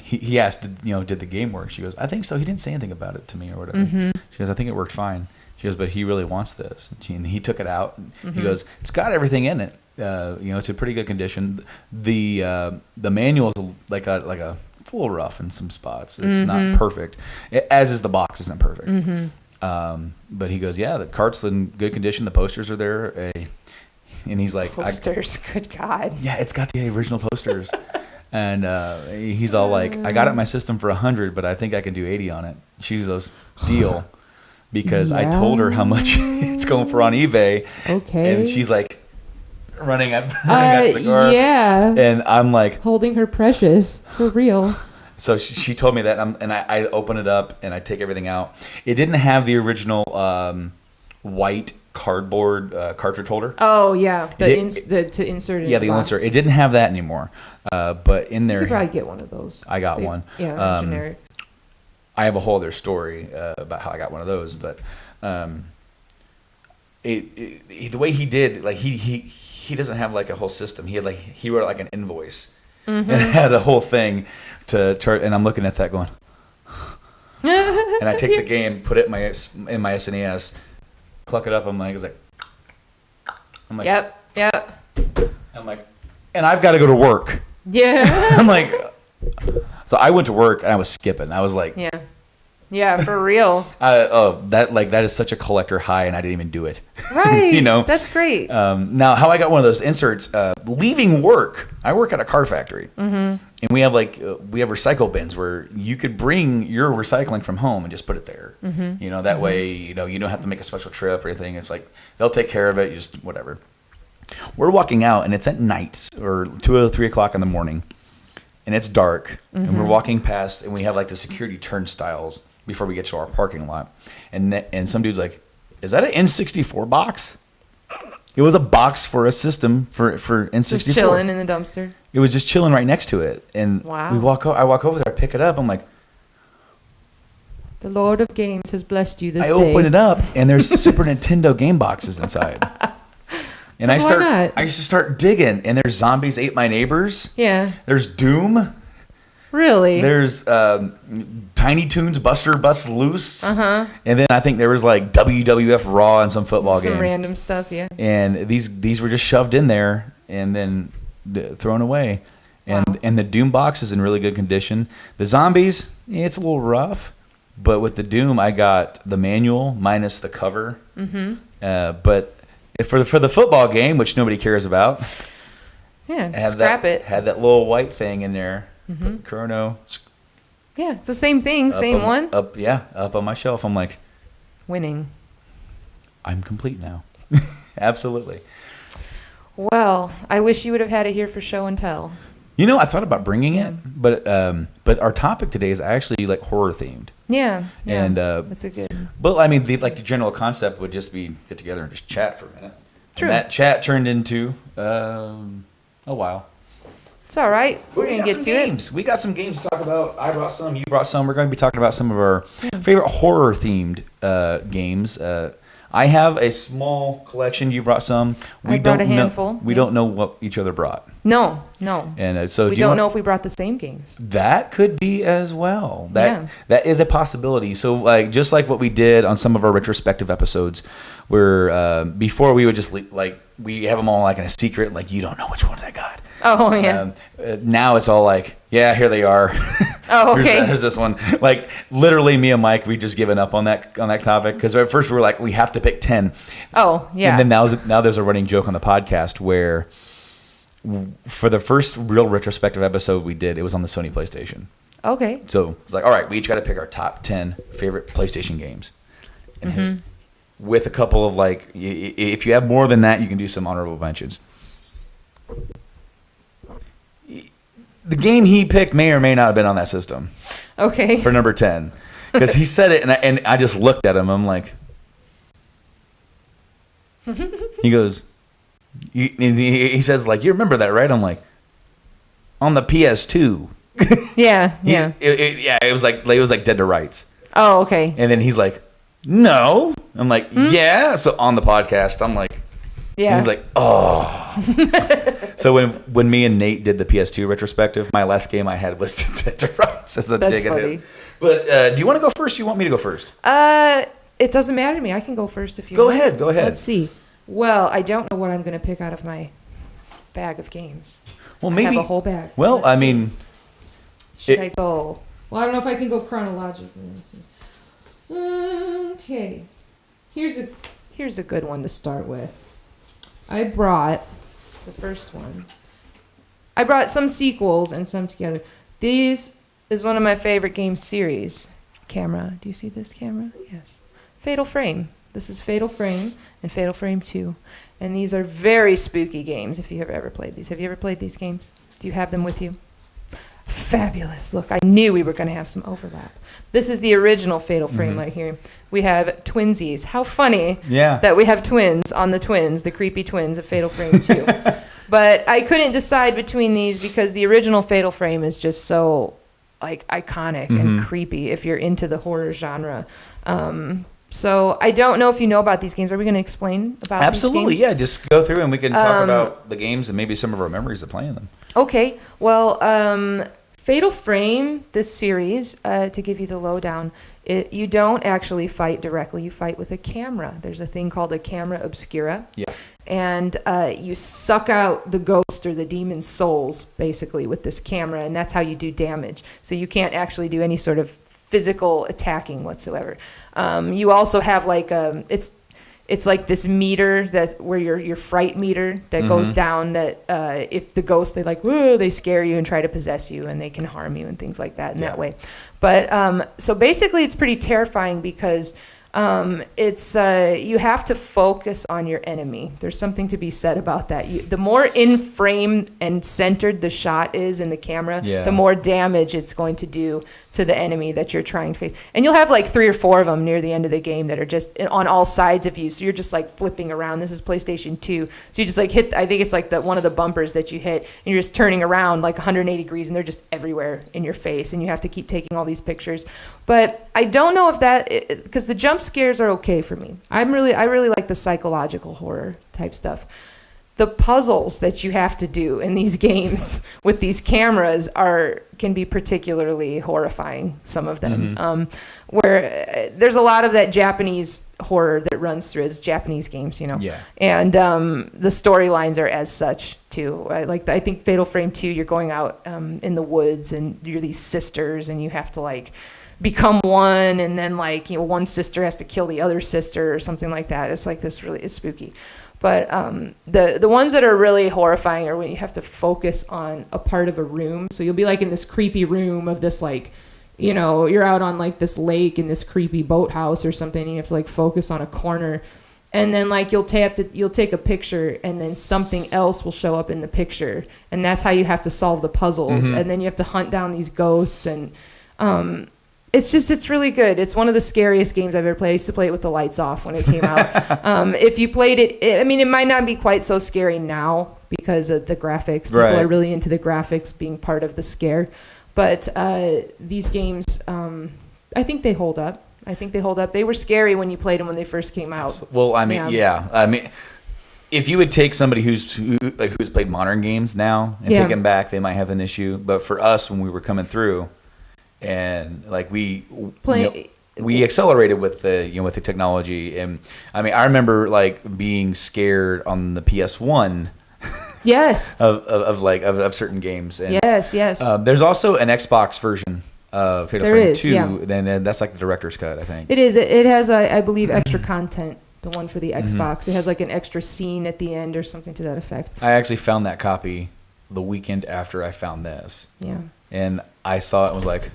he asked, did the game work? She goes, "I think so. He didn't say anything about it to me or whatever." She goes, "I think it worked fine." She goes, "But he really wants this." And he took it out. He goes, "It's got everything in it. It's in pretty good condition. The manual's like a it's a little rough in some spots. It's not perfect, as is the box isn't perfect. But he goes, "Yeah, the cart's in good condition. The posters are there." And he's like,
"Posters, good God."
Yeah, it's got the original posters. And he's all like, "I got it in my system for 100, but I think I can do 80 on it." She goes, "Deal." Because I told her how much it's going for on eBay. Okay. And she's like running out to the car.
Yeah.
And I'm like
holding her precious for real.
So she told me that, and I open it up and I take everything out. It didn't have the original white cardboard cartridge holder.
Oh yeah, to insert it.
Yeah, the insert. It didn't have that anymore. But in there,
you could probably get one of those.
I got one.
Yeah, generic.
I have a whole other story about how I got one of those, but the way he did, like he doesn't have like a whole system. He wrote like an invoice and had a whole thing to charge. And I'm looking at that going, and I take the game, put it in my SNES, cluck it up. I'm like,
yep.
I'm like, and I've got to go to work.
Yeah.
I'm like. So I went to work and I was skipping. I was like,
yeah, for real.
That is such a collector high, and I didn't even do it.
Right. That's great.
Now, how I got one of those inserts, leaving work. I work at a car factory, and we have recycle bins where you could bring your recycling from home and just put it there. That way, you don't have to make a special trip or anything. It's like they'll take care of it. You just whatever. We're walking out, and it's at night or 2 or 3 o'clock in the morning. And it's dark, and we're walking past, and we have like the security turnstiles before we get to our parking lot. And some dude's like, "Is that an N64 box?" It was a box for a system for N64.
Just chilling in the dumpster.
It was just chilling right next to it. And
wow.
I walk over there, I pick it up. I'm like,
"The Lord of Games has blessed you this day."
I open it up, and there's Super Nintendo game boxes inside. And I used to start digging, and there's Zombies Ate My Neighbors.
Yeah.
There's Doom.
Really?
There's Tiny Toons Buster Bust Loose.
Uh-huh.
And then I think there was like WWF Raw and some football game.
Some random stuff, yeah.
And these were just shoved in there and then thrown away. And the Doom box is in really good condition. The Zombies, it's a little rough. But with the Doom, I got the manual minus the cover. But for the football game, which nobody cares about,
scrap it.
Had that little white thing in there, Chrono.
Yeah, it's the same thing, same one.
Up on my shelf. I'm like,
winning.
I'm complete now. Absolutely.
Well, I wish you would have had it here for show and tell.
I thought about bringing it, but our topic today is actually like horror themed.
Yeah,
and
that's a good.
But I mean, the general concept would just be get together and just chat for a minute. True. And that chat turned into a while.
It's all right. We're gonna get to
games. We got some games to talk about. I brought some. You brought some. We're going to be talking about some of our favorite horror themed games. I have a small collection. You brought some.
I brought a handful.
We don't know what each other brought.
No.
And so
we don't know if we brought the same games.
That could be as well. That is a possibility. So like just like what we did on some of our retrospective episodes, where before we would just we have them all like in a secret, like you don't know which ones I got.
Oh yeah.
Now it's all like, yeah, here they are.
Oh okay.
Here's this one. Like literally, me and Mike, we just given up on that topic because at first we were like, we have to pick 10.
Oh yeah.
And then now there's a running joke on the podcast where for the first real retrospective episode we did, it was on the Sony PlayStation.
Okay.
So it's like, all right, we each got to pick our top 10 favorite PlayStation games, and with a couple of like, if you have more than that, you can do some honorable mentions. The game he picked may or may not have been on that system.
Okay.
For number 10, because he said it, and I just looked at him. I'm like, he goes, he says like, you remember that, right? I'm like, on the PS2.
Yeah.
It was like Dead to Rights.
Oh, okay.
And then he's like, no. I'm like, yeah. So on the podcast, I'm like, yeah. He's like, oh. So when me and Nate did the PS2 retrospective, my last game I had was Dead to Rights. That's
funny.
But do you want to go first? Or you want me to go first?
It doesn't matter to me. I can go first if you
want. Go ahead.
Let's see. Well, I don't know what I'm going to pick out of my bag of games.
Well, maybe
I have a whole bag.
Well, I mean,
should I go? Well, I don't know if I can go chronologically. Let's see. Okay. Here's a good one to start with. I brought the first one. I brought some sequels and some together. These is one of my favorite game series. Camera. Do you see this camera? Yes. Fatal Frame. This is Fatal Frame and Fatal Frame 2. And these are very spooky games if you have ever played these. Have you ever played these games? Do you have them with you? Fabulous. Look, I knew we were going to have some overlap. This is the original Fatal Frame right here. We have twinsies. How funny that we have twins on the twins, the creepy twins of Fatal Frame 2. But I couldn't decide between these because the original Fatal Frame is just so like iconic and creepy if you're into the horror genre. So I don't know if you know about these games. Are we going to explain about
Absolutely,
these games?
yeah. Just go through and we can talk about the games and maybe some of our memories of playing them.
Okay. Well, Fatal Frame, this series, to give you the lowdown, you don't actually fight directly. You fight with a camera. There's a thing called a camera obscura. Yeah. And you suck out the ghost or the demon's souls, basically, with this camera, and that's how you do damage. So you can't actually do any sort of physical attacking whatsoever. You also have like it's like this meter where your fright meter that goes down, that if the ghost, they like, whoa, they scare you and try to possess you and they can harm you and things like that in that way. But so basically it's pretty terrifying because it's you have to focus on your enemy. There's something to be said about that. The more in frame and centered the shot is in the camera, the more damage it's going to do to the enemy that you're trying to face. And you'll have like 3 or 4 of them near the end of the game that are just on all sides of you. So you're just like flipping around. This is PlayStation 2. So you just like hit, I think it's like one of the bumpers that you hit, and you're just turning around like 180 degrees and they're just everywhere in your face. And you have to keep taking all these pictures. But I don't know if that, because the jump scares are okay for me. I really like the psychological horror type stuff. The puzzles that you have to do in these games with these cameras can be particularly horrifying, some of them. Where there's a lot of that Japanese horror that runs through as Japanese games, you know. Yeah. And the storylines are as such too. I think Fatal Frame 2, you're going out in the woods and you're these sisters and you have to like become one, and then like, you know, one sister has to kill the other sister or something like that. It's like this really, it's spooky. But the ones that are really horrifying are when you have to focus on a part of a room. So you'll be like in this creepy room of this, like, you know, you're out on like this lake in this creepy boathouse or something, and you have to like focus on a corner. And then like you'll take a picture, and then something else will show up in the picture, and that's how you have to solve the puzzles. And then you have to hunt down these ghosts, and it's really good. It's one of the scariest games I've ever played. I used to play it with the lights off when it came out. If you played it, I mean, it might not be quite so scary now because of the graphics. People are really into the graphics being part of the scare. But these games, I think they hold up. They were scary when you played them when they first came out.
Well, I mean, I mean, if you would take somebody who's played modern games now and take them back, they might have an issue. But for us, when we were coming through, and like we accelerated with the technology, and I mean, I remember like being scared on the PS1.
Yes.
of certain games. And,
yes.
There's also an Xbox version of Fatal Frame 2.
Yeah.
Then that's like the director's cut, I think.
It is. It has, I believe, extra content. The one for the Xbox. It has like an extra scene at the end or something to that effect.
I actually found that copy the weekend after I found this.
Yeah.
And I saw it and was like...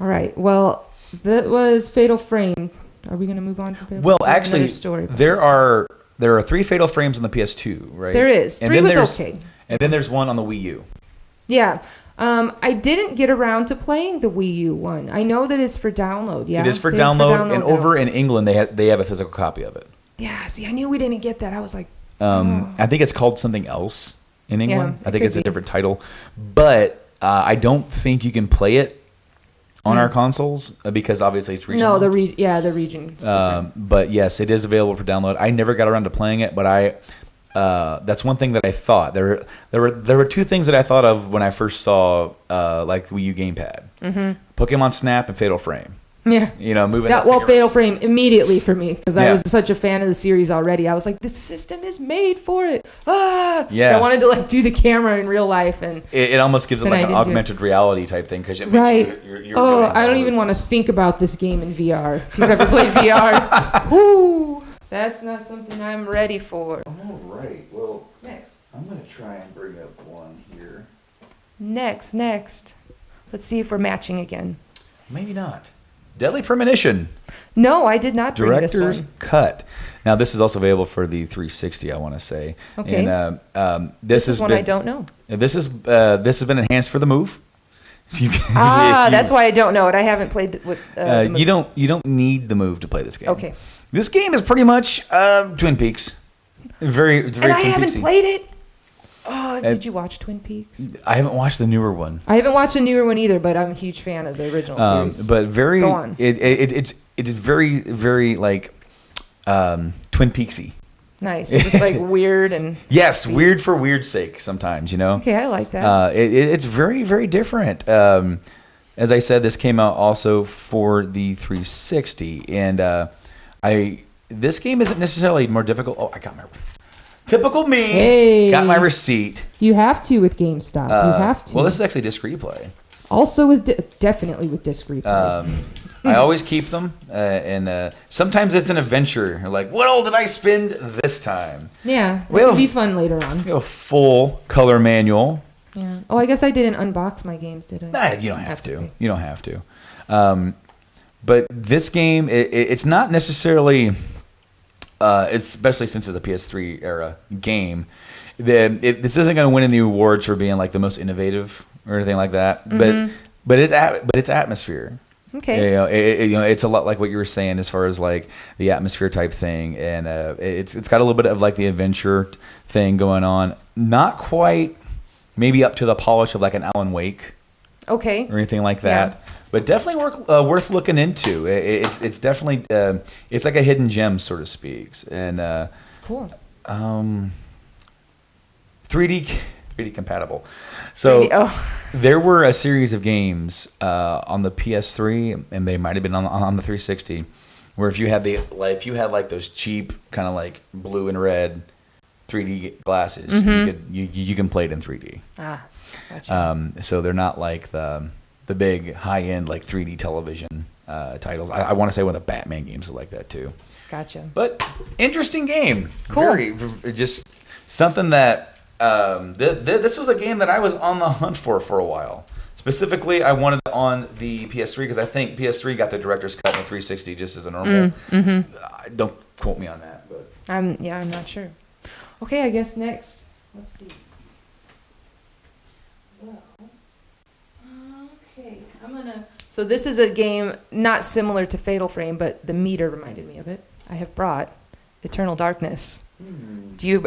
All right. Well, that was Fatal Frame. Are we going to move on from Fatal Frame?
Well, actually,
story
there are 3 Fatal Frames on the PS2, right?
There is. 3 was okay.
And then there's one on the Wii U.
Yeah. I didn't get around to playing the Wii U one. I know that it's for download. Yeah,
it is for download, and over in England they have a physical copy of it.
Yeah, see, I knew we didn't get that. I was like,
I think it's called something else in England.
Yeah,
I think it's a different title, but I don't think you can play it on our consoles because obviously it's regional.
No, the region's different.
But yes, it is available for download. I never got around to playing it, but that's one thing that I thought. There were 2 things that I thought of when I first saw like the Wii U gamepad. Mm-hmm. Pokemon Snap and Fatal Frame.
Yeah.
Moving
that. Well, Fatal Frame immediately for me because
I
was such a fan of the series already. I was like, this system is made for it. Ah!
Yeah.
I wanted to like do the camera in real life, and
it almost gives it like an augmented reality type thing because
you're I don't even want to think about this game in VR. If you've ever played VR, whoo, that's not something I'm ready for.
All right. Well,
next.
I'm gonna try and bring up one here.
Next. Let's see if we're matching again.
Maybe not. Deadly Premonition.
No, I did not bring this one.
Director's cut. Now, this is also available for the 360, I want to say.
Okay.
And
this is one I don't know.
This has been enhanced for the Move. So
that's why I don't know it. I haven't played with the Move.
You don't need the Move to play this game.
Okay.
This game is pretty much Twin Peaks. It's very
and
Twin
I haven't
Peaksy.
played it. Oh, did you watch Twin Peaks?
I haven't watched the newer one.
I haven't watched the newer one either, but I'm a huge fan of the original series.
But very,
Go on.
It's very, very like Twin Peaksy.
Nice. Just like weird and...
Yes, weird for weird's sake sometimes,
Okay, I like that.
It's very, very different. As I said, this came out also for the 360. And this game isn't necessarily more difficult. Oh, I got my... Typical me.
Hey.
Got my receipt.
You have to with GameStop. You have to.
Well, this is actually disc replay.
Also with definitely with disc replay.
I always keep them, and sometimes it's an adventure. Like, what all did I spend this time?
Yeah, it would be fun later on.
We have a full color manual.
Yeah. Oh, I guess I didn't unbox my games, did I?
Nah, you don't have to.
Okay.
You don't have to. But this game, it's not necessarily, especially since it's a PS3 era game, this isn't going to win any awards for being like the most innovative or anything like that.
Mm-hmm.
But it's atmosphere.
Okay.
It's a lot like what you were saying as far as like the atmosphere type thing, and it's got a little bit of like the adventure thing going on. Not quite, maybe up to the polish of like an Alan Wake.
Okay.
Or anything like that. Yeah. But definitely worth looking into. It's definitely it's like a hidden gem, so to speak. And
cool.
3D compatible. So
3D,
there were a series of games on the PS3, and they might have been on the 360, where if you had like those cheap kind of like blue and red 3D glasses,
mm-hmm.
you can play it in 3D.
Ah, gotcha.
So they're not like the big high-end like 3D television titles. I want to say one of the Batman games is like that too.
Gotcha.
But interesting game.
Cool.
Just something that this was a game that I was on the hunt for a while. Specifically, I wanted it on the PS3 because I think PS3 got the director's cut in the 360 just as a normal.
Mm-hmm.
Don't quote me on that, but
I'm not sure. Okay, I guess next. Let's see. Well, okay, So this is a game not similar to Fatal Frame, but the meter reminded me of it. I have brought Eternal Darkness.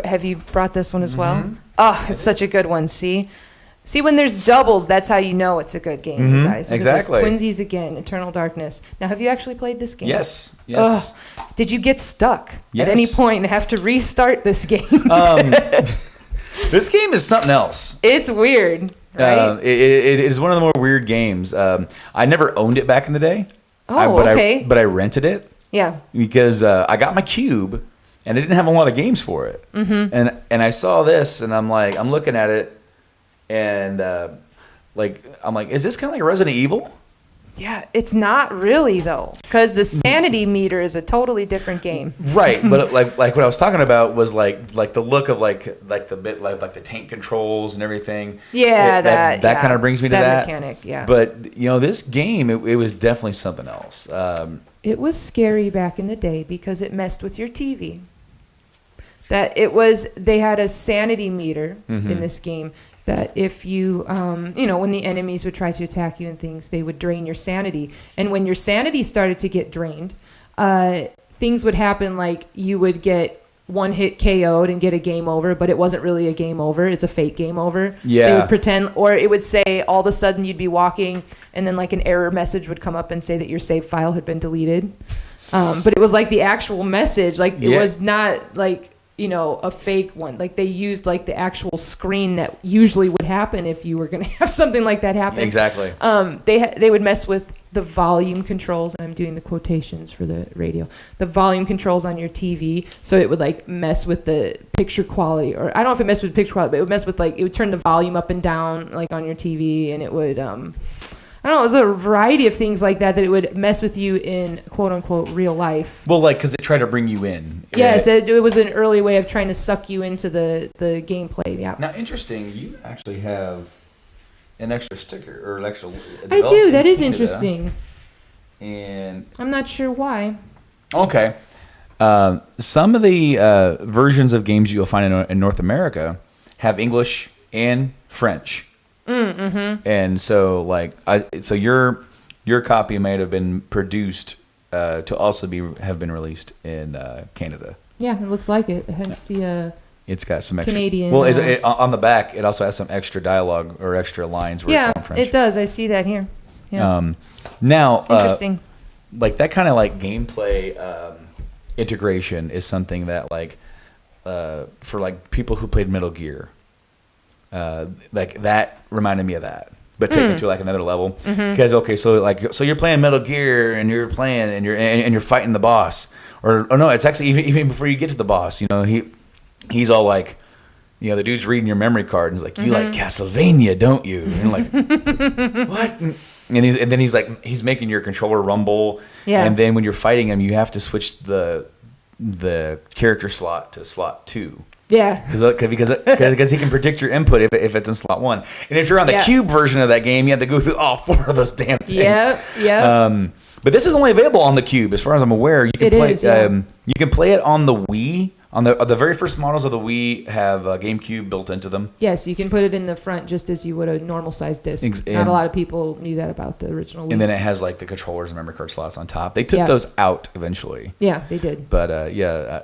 Have you brought this one as well? Oh, it's such a good one. See, See, when there's doubles, that's how you know it's a good game, you guys. Look at this.
Exactly.
Twinsies again, Eternal Darkness. Now, have you actually played this game?
Yes.
Ugh. Did you get stuck at any point and have to restart this game?
This game is something else.
It's weird, right?
It is one of the more weird games. I never owned it back in the day.
Okay.
But I rented it.
Yeah.
Because I got my cube, and it didn't have a lot of games for it. Mm-hmm. And I saw this, and I'm looking at it, and I'm like, is this kind of like Resident Evil?
Yeah, it's not really though, because the sanity meter is a totally different game.
Right, but like what I was talking about was like the look of like the tank controls and everything.
Yeah,
that kind of brings me to that
mechanic. Yeah,
but this game it was definitely something else.
It was scary back in the day because it messed with your TV. They had a sanity meter in this game. That if you, when the enemies would try to attack you and things, they would drain your sanity. And when your sanity started to get drained, things would happen like you would get one hit KO'd and get a game over, but it wasn't really a game over. It's a fake game over.
Yeah.
They would pretend, or it would say all of a sudden you'd be walking and then like an error message would come up and say that your save file had been deleted. But it was like the actual message. Like it was not like, a fake one. Like they used like the actual screen that usually would happen if you were going to have something like that happen.
Exactly.
They would mess with the volume controls, and I'm doing the quotations for the radio. The volume controls on your TV, so it would like mess with the picture quality, or I don't know if it messed with picture quality, but it would mess with it would turn the volume up and down like on your TV, and it would I don't know, it was a variety of things like that it would mess with you in quote-unquote real life.
Well, because it tried to bring you in.
Yes, it was an early way of trying to suck you into the gameplay, yeah.
Now, interesting, you actually have an extra sticker, or an extra...
I do, that is interesting.
And...
I'm not sure why.
Okay. Some of the versions of games you'll find in North America have English and French. Mm-hmm. And so, so your copy might have been produced to also have been released in Canada.
Yeah, it looks like it. Hence the
it's got some extra
Canadian.
Well, on the back, it also has some extra dialogue or extra lines. Where it's all French.
It does. I see that here. Yeah.
Now,
interesting.
Like that kind of like gameplay integration is something that for like people who played Metal Gear. Like that reminded me of that, but take it to like another level. Because so you're playing Metal Gear and you're playing and you're fighting the boss, or no, it's actually even before you get to the boss. He's all like, the dude's reading your memory card and he's like, you like Castlevania, don't you? And you're like, what? And then he's making your controller rumble. Yeah. And then when you're fighting him, you have to switch the character slot to slot 2.
Yeah,
because he can predict your input if it's in slot 1, and if you're on the cube version of that game, you have to go through all 4 of those damn things.
Yeah.
But this is only available on the cube, as far as I'm aware. You can play. You can play it on the Wii. On the very first models of the Wii have GameCube built into them.
Yes, you can put it in the front just as you would a normal size disc. Not a lot of people knew that about the original Wii.
And then it has like the controllers and memory card slots on top. They took those out eventually.
Yeah, they did.
But I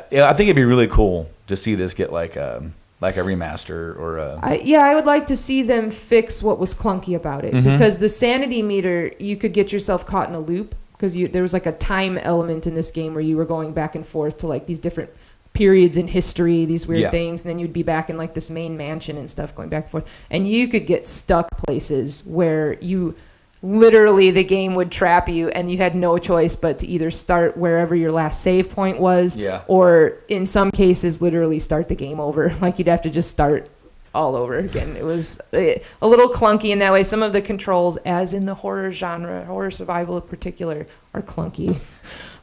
think it'd be really cool to see this get like a remaster or
I would like to see them fix what was clunky about it, because the sanity meter, you could get yourself caught in a loop because there was like a time element in this game where you were going back and forth to like these different periods in history, these weird things, and then you'd be back in like this main mansion and stuff going back and forth, and you could get stuck places where you literally the game would trap you and you had no choice but to either start wherever your last save point was, or in some cases literally start the game over. Like you'd have to just start all over again. It was a little clunky in that way. Some of the controls, as in the horror genre, horror survival in particular, are clunky.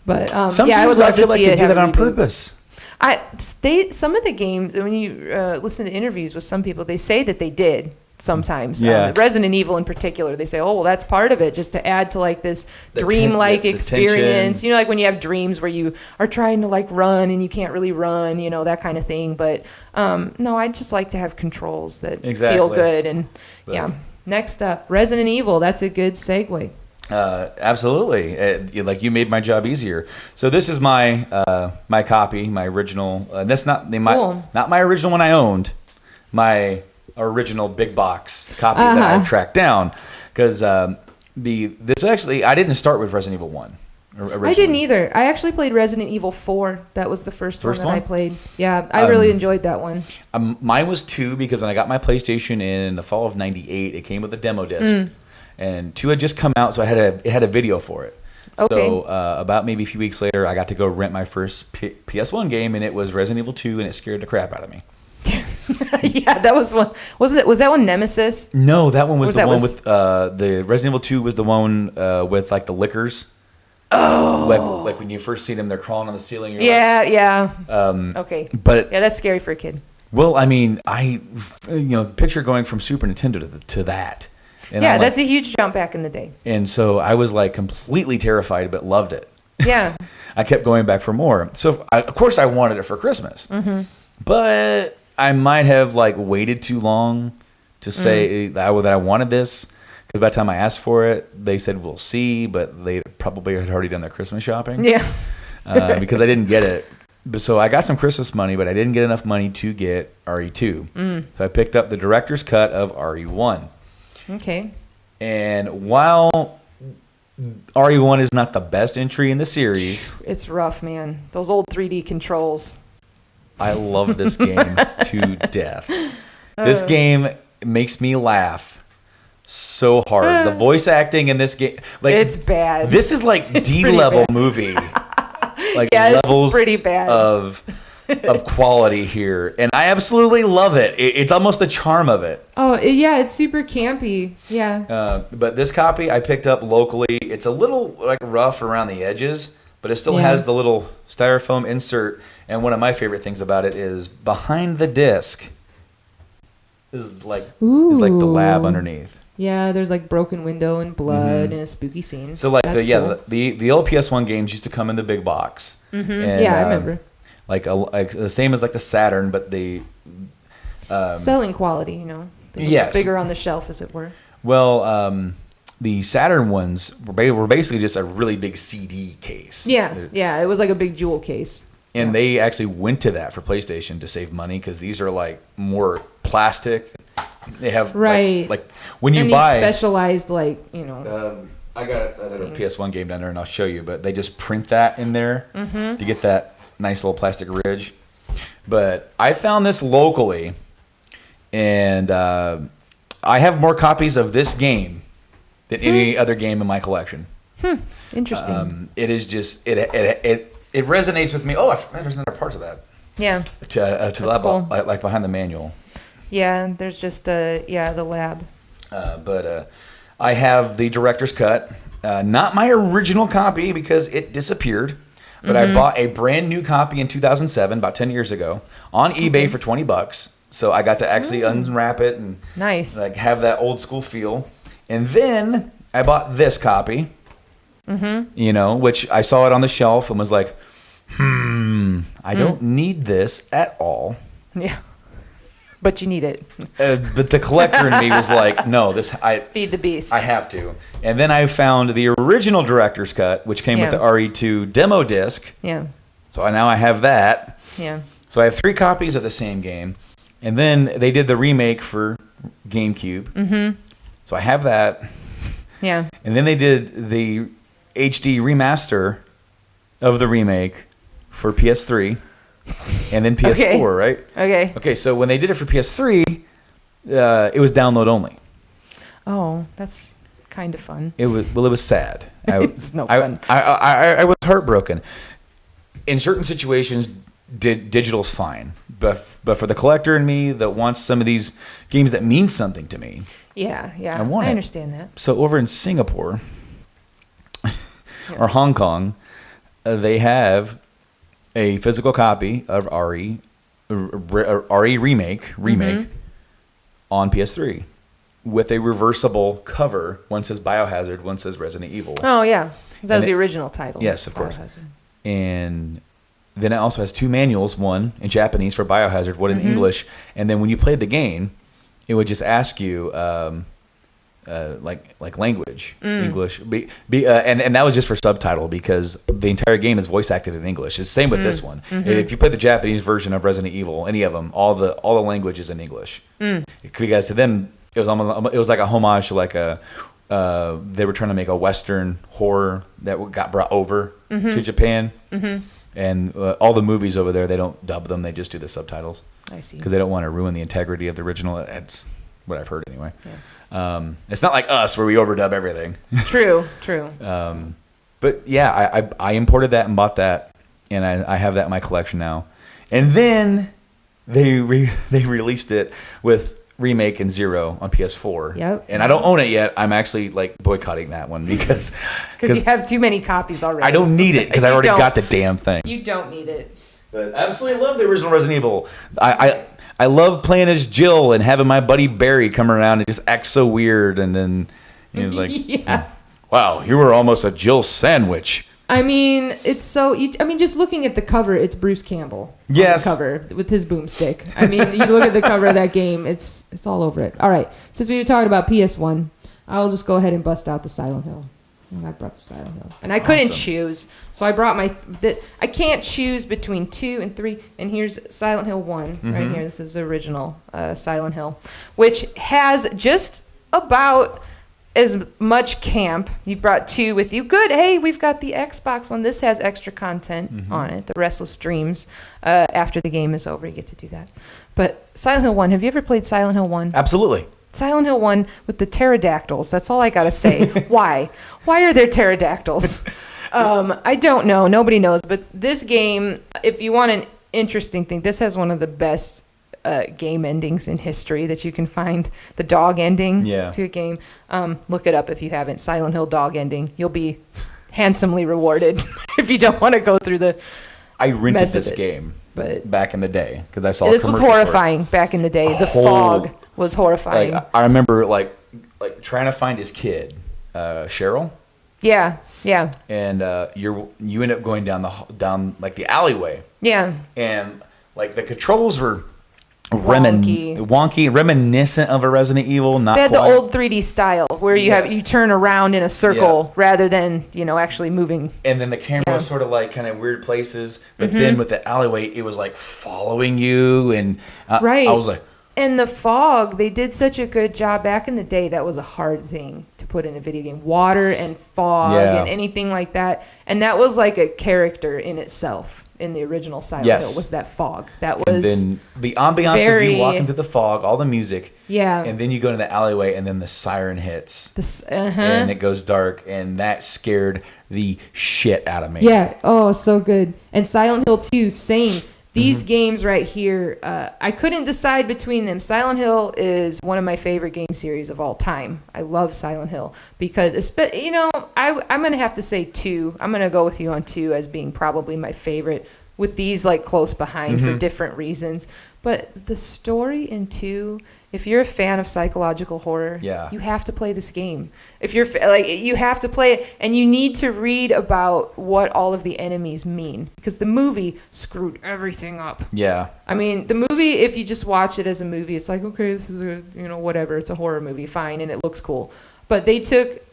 But I would love to see it.
They do that on purpose.
Some of the games, when you listen to interviews with some people, they say that they did. Sometimes, Resident Evil in particular, they say, "Oh, well, that's part of it, just to add to like this dreamlike experience." Tension. Like when you have dreams where you are trying to like run and you can't really run, that kind of thing. But no, I'd just like to have controls that feel good. And next up, Resident Evil. That's a good segue.
Absolutely. Like you made my job easier. So this is my my copy, my original. That's not my original one I owned. My original big box copy that I tracked down because this actually I didn't start with Resident Evil 1.
I didn't either. I actually played Resident Evil 4. That was the first one that I played. Yeah, I really enjoyed that one.
Mine was 2 because when I got my PlayStation in the fall of '98, it came with a demo disc, and 2 had just come out, so it had a video for it.
Okay.
So about maybe a few weeks later, I got to go rent my first PS1 game, and it was Resident Evil 2, and it scared the crap out of me.
Yeah, that was one. Was that one Nemesis?
No, that one was the one with the Resident Evil 2 was the one with like the lickers. Oh, like when you first see them, they're crawling on the ceiling.
Yeah. Okay,
but
yeah, that's scary for a kid.
Well, I mean, picture going from Super Nintendo to that. And
yeah, that's a huge jump back in the day.
And so I was like completely terrified, but loved it.
Yeah,
I kept going back for more. So of course I wanted it for Christmas, but I might have like waited too long to say that I wanted this. Because by the time I asked for it, they said, we'll see, but they probably had already done their Christmas shopping.
Yeah.
Because I didn't get it. So I got some Christmas money, but I didn't get enough money to get RE2. So I picked up the director's cut of RE1.
Okay.
And while RE1 is not the best entry in the series...
It's rough, man. Those old 3D controls.
I love this game to death. This game makes me laugh so hard. The voice acting in this game, like,
it's bad.
This is like D-level movie, like levels
it's pretty bad
of quality here, and I absolutely love it. It's almost the charm of it.
Oh yeah, it's super campy. Yeah.
But this copy I picked up locally. It's a little like rough around the edges, but it still has the little styrofoam insert. And one of my favorite things about it is behind the disc is like the lab underneath.
Yeah, there's like broken window and blood and a spooky scene.
So like
That's cool.
the old PS1 games used to come in the big box.
And, I remember.
Like the same as like the Saturn, but the
selling quality,
Yes.
Bigger on the shelf, as it were.
Well, the Saturn ones were basically just a really big CD case.
Yeah, it was like a big jewel case.
And they actually went to that for PlayStation to save money because these are like more plastic. They have like when you buy
specialized
I got a PS1 game down there and I'll show you, but they just print that in there to get that nice little plastic ridge. But I found this locally, and I have more copies of this game than any other game in my collection.
Interesting.
It is just it resonates with me. Oh, there's another part of that.
Yeah.
To the lab,
cool.
like behind the manual.
Yeah, there's just the lab.
But I have the director's cut, not my original copy because it disappeared. But I bought a brand new copy in 2007, about 10 years ago, on eBay for $20. So I got to actually unwrap it and like have that old school feel. And then I bought this copy, which I saw it on the shelf and was like, I don't need this at all.
Yeah. But you need it.
But the collector in me was like, no,
feed the beast.
I have to. And then I found the original director's cut, which came with the RE2 demo disc.
Yeah.
So now I have that.
Yeah.
So I have 3 copies of the same game. And then they did the remake for GameCube. So I have that.
Yeah.
And then they did the HD remaster of the remake for PS3. And then PS4, right? Okay, so when they did it for PS3, it was download only.
Oh, that's kind of fun.
It was sad.
It's no fun.
I was heartbroken. In certain situations, digital's fine, but for the collector and me that wants some of these games that mean something to me,
I understand that.
So over in Singapore or Hong Kong, they have a physical copy of RE remake on PS3 with a reversible cover. One says Biohazard, one says Resident Evil.
Oh yeah, that was the original title.
Yes, of course. And then it also has 2 manuals, one in Japanese for Biohazard, one in English. And then when you played the game, it would just ask you, language, English, and that was just for subtitle because the entire game is voice acted in English. It's the same with this one. If you play the Japanese version of Resident Evil, any of them, all the language is in English. Because to them, it was like a homage to like they were trying to make a Western horror that got brought over to Japan. And all the movies over there, they don't dub them; they just do the subtitles.
I see.
Because they don't want to ruin the integrity of the original. That's what I've heard anyway. Yeah. It's not like us where we overdub everything.
True.
But yeah, I imported that and bought that, and I have that in my collection now. And then they released it with Remake and Zero on PS4.
Yep.
And I don't own it yet. I'm actually like boycotting that one because
you have too many copies already.
I don't need it because I already got the damn thing.
You don't need it.
But I absolutely love the original Resident Evil. I love playing as Jill and having my buddy Barry come around and just act so weird, and then like, wow, you were almost a Jill sandwich.
I mean, it's so. Just looking at the cover, it's Bruce Campbell.
Yes.
On the cover with his boomstick. I mean, you look at the cover of that game, it's all over it. All right, since we were talking about PS1, I'll just go ahead and bust out the Silent Hill. And I brought the Silent Hill, and I couldn't choose, so I brought I can't choose between 2 and 3. And here's Silent Hill 1 right here. This is the original Silent Hill, which has just about as much camp. You've brought 2 with you. Good. Hey, we've got the Xbox one. This has extra content on it. The Restless Dreams. After the game is over, you get to do that. But Silent Hill 1, have you ever played Silent Hill 1?
Absolutely.
Silent Hill 1 with the pterodactyls. That's all I got to say. Why? Why are there pterodactyls? I don't know. Nobody knows. But this game, if you want an interesting thing, this has one of the best game endings in history that you can find. The dog ending to a game. Look it up if you haven't. Silent Hill dog ending. You'll be handsomely rewarded if you don't want to go through the
I rented this game back in the day because I saw
this was horrifying back in the day. The fog was horrifying.
Like, I remember like trying to find his kid, Cheryl.
Yeah.
And you end up going down like the alleyway.
Yeah.
And like the controls were
wonky,
reminiscent of a Resident Evil. Not
they had
quite.
the old 3D style where you turn around in a circle rather than actually moving.
And then the camera was sort of like kind of weird places, but then with the alleyway, it was like following you, and I was like.
And the fog, they did such a good job back in the day. That was a hard thing to put in a video game. Water and fog and anything like that. And that was like a character in itself in the original Silent Hill was that fog. That was
and then the ambiance of you walking through the fog, all the music.
Yeah.
And then you go into the alleyway and then the siren hits. And it goes dark, and that scared the shit out of me.
Yeah. Oh, so good. And Silent Hill 2, same. These games right here, I couldn't decide between them. Silent Hill is one of my favorite game series of all time. I love Silent Hill because, I'm going to have to say 2. I'm going to go with you on 2 as being probably my favorite, with these like close behind for different reasons. But the story in 2, if you're a fan of psychological horror, you have to play this game. If you're you have to play it, and you need to read about what all of the enemies mean, because the movie screwed everything up. Yeah. I mean, the movie, if you just watch it as a movie, it's like, okay, this is whatever, it's a horror movie, fine, and it looks cool. But they took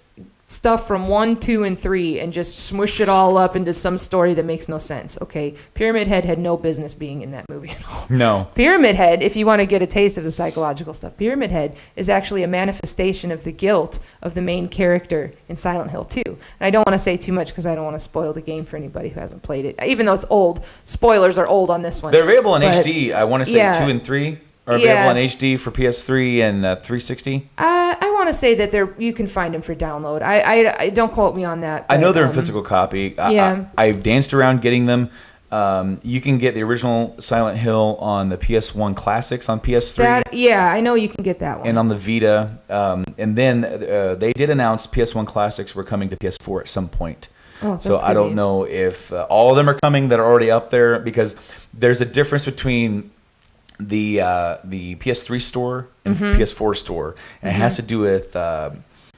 stuff from 1, 2, and 3 and just smushed it all up into some story that makes no sense. Okay, Pyramid Head had no business being in that movie at all.
No.
Pyramid Head, if you want to get a taste of the psychological stuff, Pyramid Head is actually a manifestation of the guilt of the main character in Silent Hill 2. And I don't want to say too much because I don't want to spoil the game for anybody who hasn't played it. Even though it's old, spoilers are old on this one.
They're available in HD. I want to say 2 and 3 are available in HD for PS3 and 360.
I want to say that you can find them for download. I don't quote me on that.
I know they're in physical copy. I've danced around getting them. You can get the original Silent Hill on the PS1 Classics on PS3.
I know you can get that one.
And on the Vita. And then they did announce PS1 Classics were coming to PS4 at some point.
Oh,
so I don't know if all of them are coming that are already up there, because there's a difference between the PS3 store and PS4 store, and it has to do with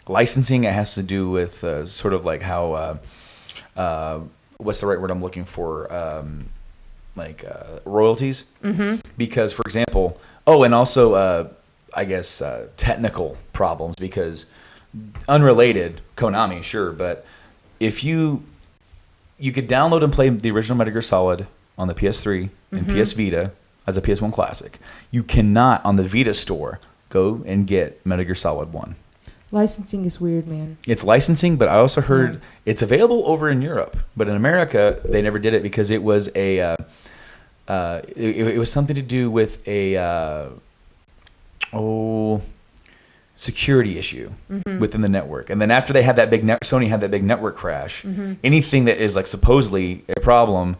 licensing. It has to do with sort of like how what's the right word I'm looking for, royalties. Because, for example, and also I guess technical problems, because unrelated, Konami, sure, but if you could download and play the original Metal Gear Solid on the PS3 and PS Vita as a PS1 classic. You cannot on the Vita store go and get Metal Gear Solid 1.
Licensing is weird, man.
It's licensing, but I also heard it's available over in Europe, but in America they never did it because it was a it was something to do with a security issue within the network. And then after they had that Sony had that big network crash, anything that is like supposedly a problem,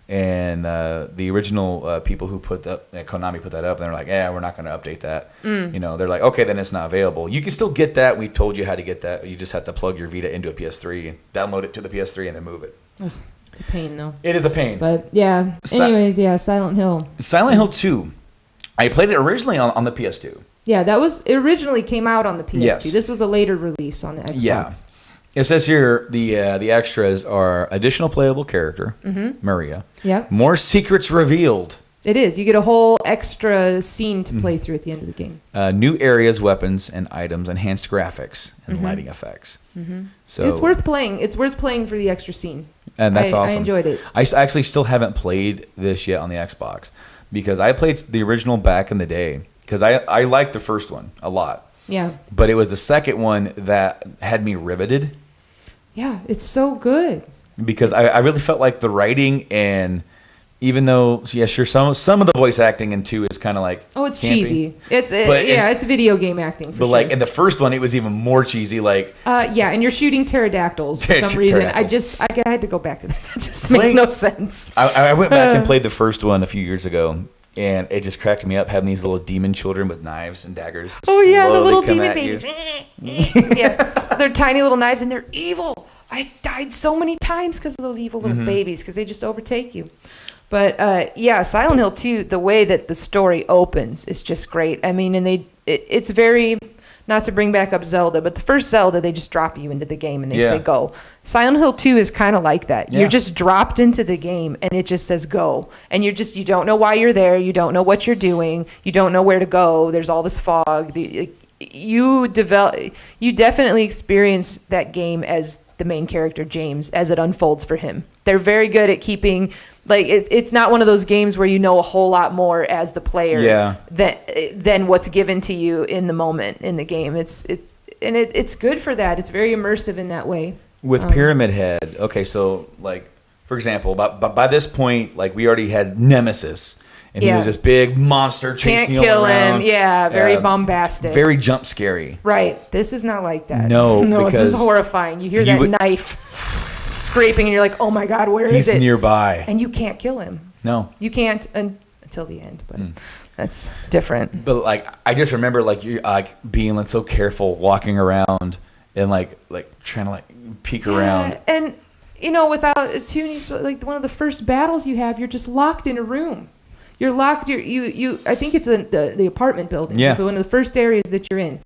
and the original people who put Konami put that up, and they're like, yeah, we're not going to update that. They're like, okay, then it's not available. You can still get that. We told you how to get that. You just have to plug your Vita into a PS3 and download it to the PS3 and then move it.
Ugh, it's a pain, though.
It is a pain.
But yeah, anyways, Silent Hill.
Silent Hill 2. I played it originally on the PS2.
Yeah, it originally came out on the PS2.
Yes.
This was a later release on the Xbox. Yeah.
It says here the extras are additional playable character, Maria.
Yeah.
More secrets revealed.
It is. You get a whole extra scene to play through at the end of the game.
New areas, weapons, and items, enhanced graphics, and lighting effects. So
it's worth playing. It's worth playing for the extra scene.
And that's awesome.
I enjoyed it.
I actually still haven't played this yet on the Xbox because I played the original back in the day because I liked the first one a lot.
Yeah.
But it was the second one that had me riveted.
Yeah, it's so good.
Because I really felt like the writing, and even though, yeah, sure, some of the voice acting in 2 is kind of like
it's
campy.
cheesy. It's video game acting for
but
sure.
like in the first one, it was even more cheesy. Like
and you're shooting pterodactyls for some reason. I had to go back to that. It just makes no sense.
I went back and played the first one a few years ago. And it just cracked me up having these little demon children with knives and daggers.
Oh, yeah, the little demon babies. Yeah, they're tiny little knives, and they're evil. I died so many times because of those evil little babies, because they just overtake you. But, Silent Hill 2, the way that the story opens is just great. I mean, and it's very... Not to bring back up Zelda, but the first Zelda, they just drop you into the game and they say go. Silent Hill 2 is kind of like that. Yeah. You're just dropped into the game and it just says go. And you don't know why you're there. You don't know what you're doing. You don't know where to go. There's all this fog. You definitely experience that game as the main character, James, as it unfolds for him. They're very good at keeping... Like, it's not one of those games where you know a whole lot more as the player than what's given to you in the moment in the game. It's good for that. It's very immersive in that way.
With Pyramid Head, okay, so, like, for example, by this point, like, we already had Nemesis. And he was this big monster chasing you all around.
Can't kill him. Yeah, very bombastic.
Very jump scary.
Right. This is not like that.
No,
this is horrifying. You hear that knife scraping and you're like, oh my God, where is it?
He's nearby.
And you can't kill him.
No.
You can't until the end, but that's different.
But like, I just remember like you being like so careful walking around and like trying to like peek around.
And without tuning, like one of the first battles you have, you're just locked in a room. You're locked. You. I think it's the apartment building.
Yeah.
So one of the first areas that you're in,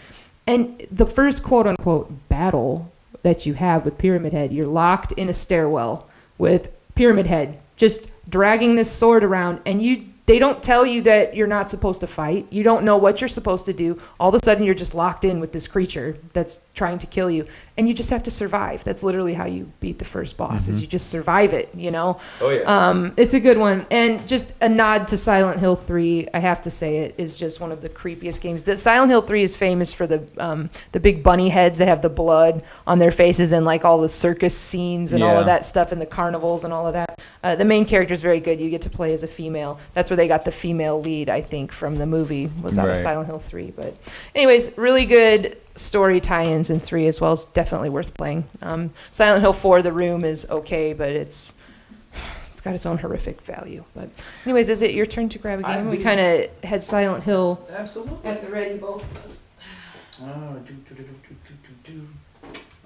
and the first quote unquote battle that you have with Pyramid Head, you're locked in a stairwell with Pyramid Head just dragging this sword around, and they don't tell you that you're not supposed to fight. You don't know what you're supposed to do. All of a sudden, you're just locked in with this creature that's trying to kill you, and you just have to survive. That's literally how you beat the first boss, is you just survive it, Oh,
yeah.
It's a good one. And just a nod to Silent Hill 3, I have to say it, is just one of the creepiest games. The Silent Hill 3 is famous for the big bunny heads that have the blood on their faces and like all the circus scenes and all of that stuff and the carnivals and all of that. The main character is very good. You get to play as a female. That's where they got the female lead, I think, from the movie, was out of Silent Hill 3. But anyways, really good story tie-ins in 3 as well. It's definitely worth playing. Silent Hill 4, The Room, is okay, but it's got its own horrific value. But anyways, is it your turn to grab a game? We kind of had Silent Hill at the ready, both of us.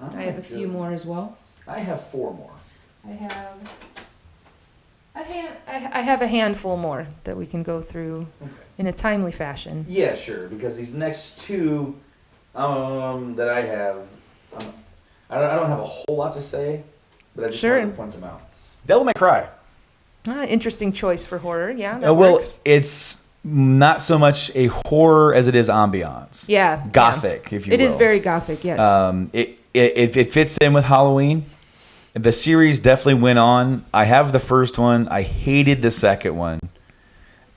I have a few more as well.
I have 4 more.
I have a handful more that we can go through in a timely fashion.
Yeah, sure. Because these next 2 that I have, I don't have a whole lot to say, but I just wanted to point them out. Devil May Cry.
Interesting choice for horror. Yeah,
that works. not so much a horror as it is ambiance.
Yeah.
Gothic, if you will.
It is very gothic, yes.
It fits in with Halloween. The series definitely went on. I have the first one. I hated the second one.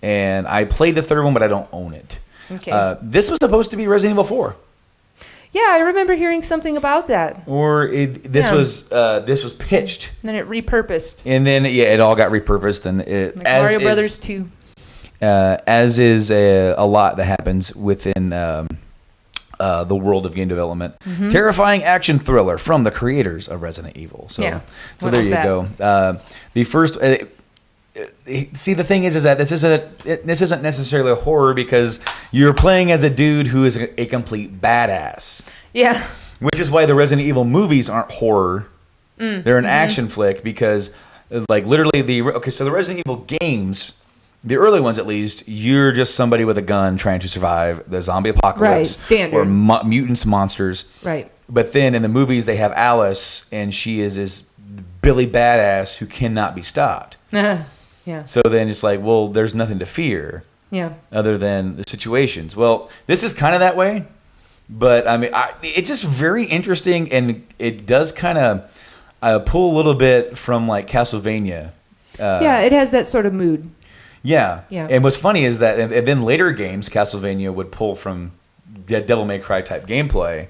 And I played the third one, but I don't own it.
Okay.
This was supposed to be Resident Evil 4.
Yeah, I remember hearing something about that.
Or this was pitched.
And then it repurposed.
And then, it all got repurposed. And
Like Mario Brothers 2.
As is a lot that happens within the world of game development. Mm-hmm. Terrifying action thriller from the creators of Resident Evil. So there you go. The first... see, the thing is that this isn't necessarily a horror because you're playing as a dude who is a complete badass.
Yeah.
Which is why the Resident Evil movies aren't horror. They're an action flick because, like, literally the Resident Evil games... The early ones, at least, you're just somebody with a gun trying to survive the zombie apocalypse.
Right, standard.
Or mutants, monsters.
Right.
But then in the movies, they have Alice, and she is this Billy badass who cannot be stopped.
Yeah.
So then it's like, well, there's nothing to fear.
Yeah.
Other than the situations. Well, this is kind of that way. But, I mean, it's just very interesting, and it does kind of pull a little bit from, like, Castlevania.
It has that sort of mood.
Yeah. And what's funny is that, and then later games, Castlevania would pull from Devil May Cry type gameplay.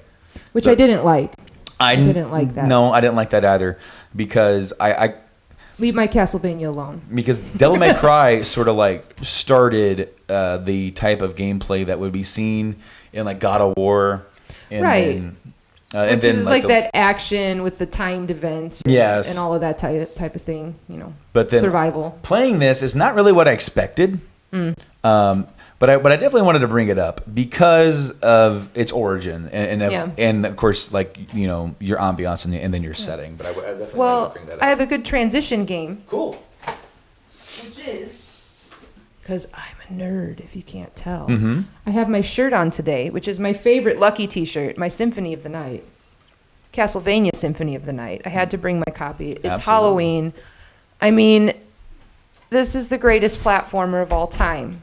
Which I didn't like. I didn't like that.
No, I didn't like that either because I
leave my Castlevania alone.
Because Devil May Cry sort of like started the type of gameplay that would be seen in like God of War. And
right.
Then,
which is like that action with the timed events and all of that type of thing,
but then
survival.
Playing this is not really what I expected, but I definitely wanted to bring it up because of its origin and of course, like, your ambiance and then your setting. But I definitely wanted to bring that up.
I have a good transition game.
Cool.
Which is... because I'm a nerd, if you can't tell.
Mm-hmm.
I have my shirt on today, which is my favorite Lucky t-shirt, my Symphony of the Night. Castlevania Symphony of the Night. I had to bring my copy. It's
Absolutely.
Halloween. I mean, this is the greatest platformer of all time.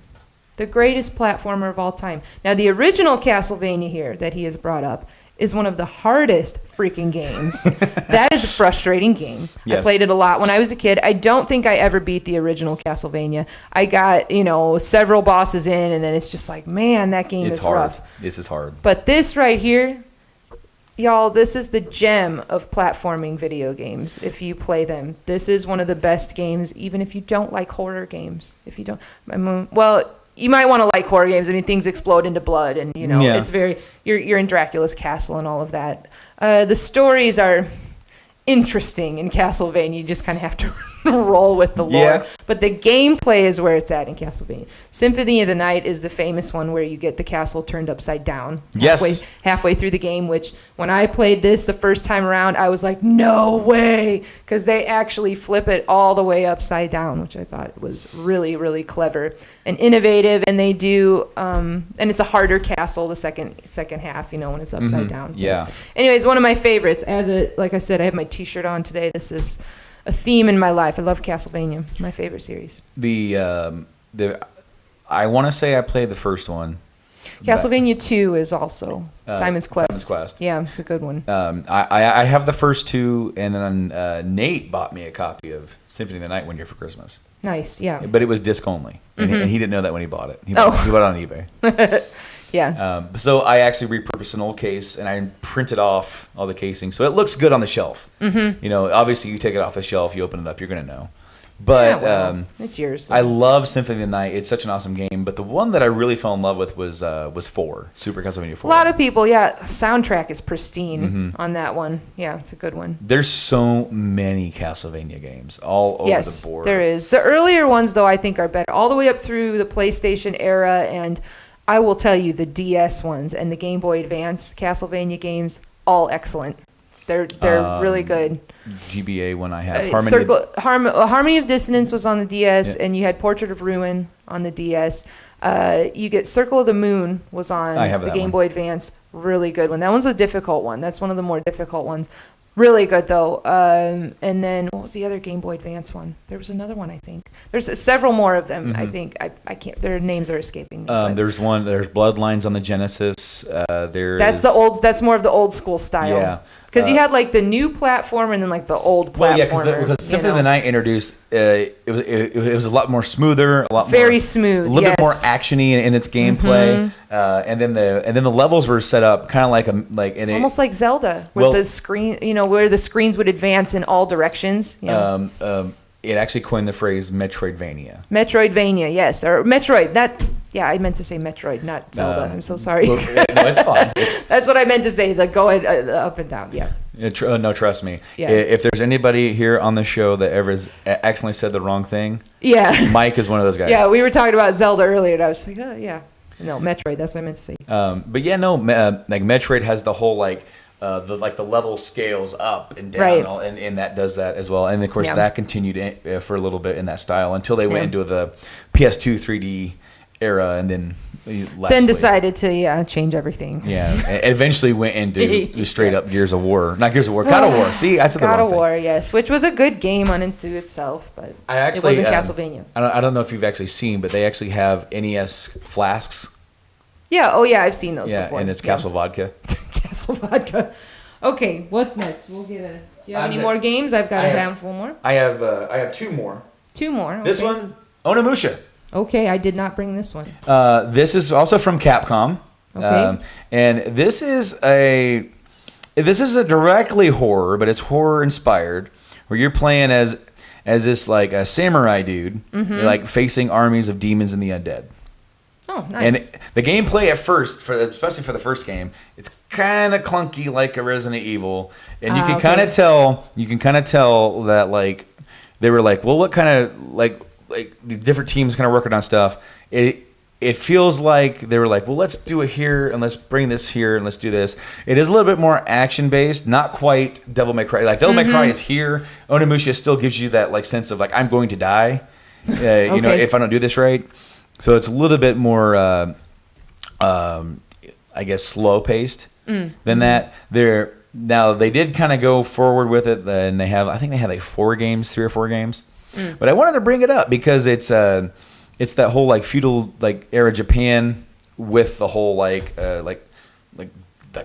The greatest platformer of all time. Now, the original Castlevania here that he has brought up is one of the hardest freaking games. That is a frustrating game.
Yes.
I played it a lot when I was a kid. I don't think I ever beat the original Castlevania. I got, several bosses in, and then it's just like, man, that game is
hard.
rough.
This is hard.
But this right here, y'all, this is the gem of platforming video games if you play them. This is one of the best games, even if you don't like horror games. If you don't, you might want to like horror games. I mean, things explode into blood, and it's very. You're in Dracula's castle and all of that. The stories are interesting in Castlevania. You just kind of have to roll with the lore.
Yeah.
But the gameplay is where it's at in Castlevania. Symphony of the Night is the famous one where you get the castle turned upside down.
Yes.
Halfway through the game, which when I played this the first time around, I was like, no way, because they actually flip it all the way upside down, which I thought was really, really clever and innovative. And they do, and it's a harder castle the second half, when it's upside down.
Yeah.
Anyways, one of my favorites. Like I said, I have my T-shirt on today. This is a theme in my life. I love Castlevania. My favorite series.
I want to say I played the first one.
Castlevania 2 is also Simon's Quest.
Simon's Quest.
Yeah, it's a good one.
I have the first two, and then Nate bought me a copy of Symphony of the Night one year for Christmas.
Nice, yeah.
But it was disc only, and he didn't know that when he bought it. He bought it on eBay.
Yeah.
So I actually repurposed an old case, and I printed off all the casing, so it looks good on the shelf. Mm-hmm. Obviously, you take it off the shelf, you open it up, you're gonna know. But
it's yours. Though.
I love Symphony of the Night. It's such an awesome game. But the one that I really fell in love with was 4, Super Castlevania 4.
A lot of people, soundtrack is pristine on that one. Yeah, it's a good one.
There's so many Castlevania games all over the board.
There is. The earlier ones, though, I think are better. All the way up through the PlayStation era, and I will tell you, the DS ones and the Game Boy Advance Castlevania games, all excellent. They're really good.
GBA one I have.
Harmony of Dissonance was on the DS, and you had Portrait of Ruin on the DS. You get Circle of the Moon was on the Game Boy Advance. Really good one. That one's a difficult one. That's one of the more difficult ones. Really good though. And then what was the other Game Boy Advance one? There was another one, I think. There's several more of them. I think I can't. Their names are escaping me.
There's one. There's Bloodlines on the Genesis.
That's more of the old school style.
Yeah.
Because you had like the new platform and then like the old platform.
Well, yeah, because Symphony of the Night introduced it was a lot more smoother, a lot
very
more,
smooth,
a little bit more actiony in its gameplay, and then the levels were set up kind of
almost like Zelda, where the screen, where the screens would advance in all directions.
It actually coined the phrase Metroidvania.
Metroidvania, yes, or Metroid. I meant to say Metroid, not Zelda. I'm so sorry.
No, it's fine.
That's what I meant to say. The going up and down. Yeah.
No, trust me.
Yeah.
If there's anybody here on the show that ever has accidentally said the wrong thing, Mike is one of those guys.
Yeah, we were talking about Zelda earlier, and I was like, oh yeah, no, Metroid. That's what I meant to say.
But yeah, no, like Metroid has the whole the level scales up and down,
right.
and that does that as well. And of course, that continued for a little bit in that style until they went into the PS2 3D era, and then
decided to change everything.
Yeah, and eventually went into straight up Gears of War, not Gears of War, God of War. See, I said the wrong thing. God of War,
yes, which was a good game unto itself, but it wasn't Castlevania.
I don't know if you've actually seen, but they actually have NES flasks.
Yeah, I've seen those before.
And it's Castle Vodka.
Castle Vodka. Okay, what's next? We'll get a. Do you have any more games? I've got a handful more.
I have two more.
Two more. Okay.
This one, Onimusha.
Okay, I did not bring this one.
This is also from Capcom.
Okay.
And this is a directly horror, but it's horror inspired, where you're playing as this like a samurai dude, like facing armies of demons and the undead.
Oh, nice.
And the gameplay at first, especially for the first game, it's kind of clunky like a Resident Evil, and you can kind of tell. You can kind of tell that like they were like, well, what kind of like the different teams kind of working on stuff. It feels like they were like, well, let's do it here and let's bring this here and let's do this. It is a little bit more action based, not quite Devil May Cry. Like Devil May Cry is here. Onimusha still gives you that like sense of like I'm going to die, if I don't do this right. So it's a little bit more, I guess, slow paced than that. Now they did kind of go forward with it, and I think they had like 3 or 4 games. But I wanted to bring it up because it's that whole like feudal like era Japan with the whole like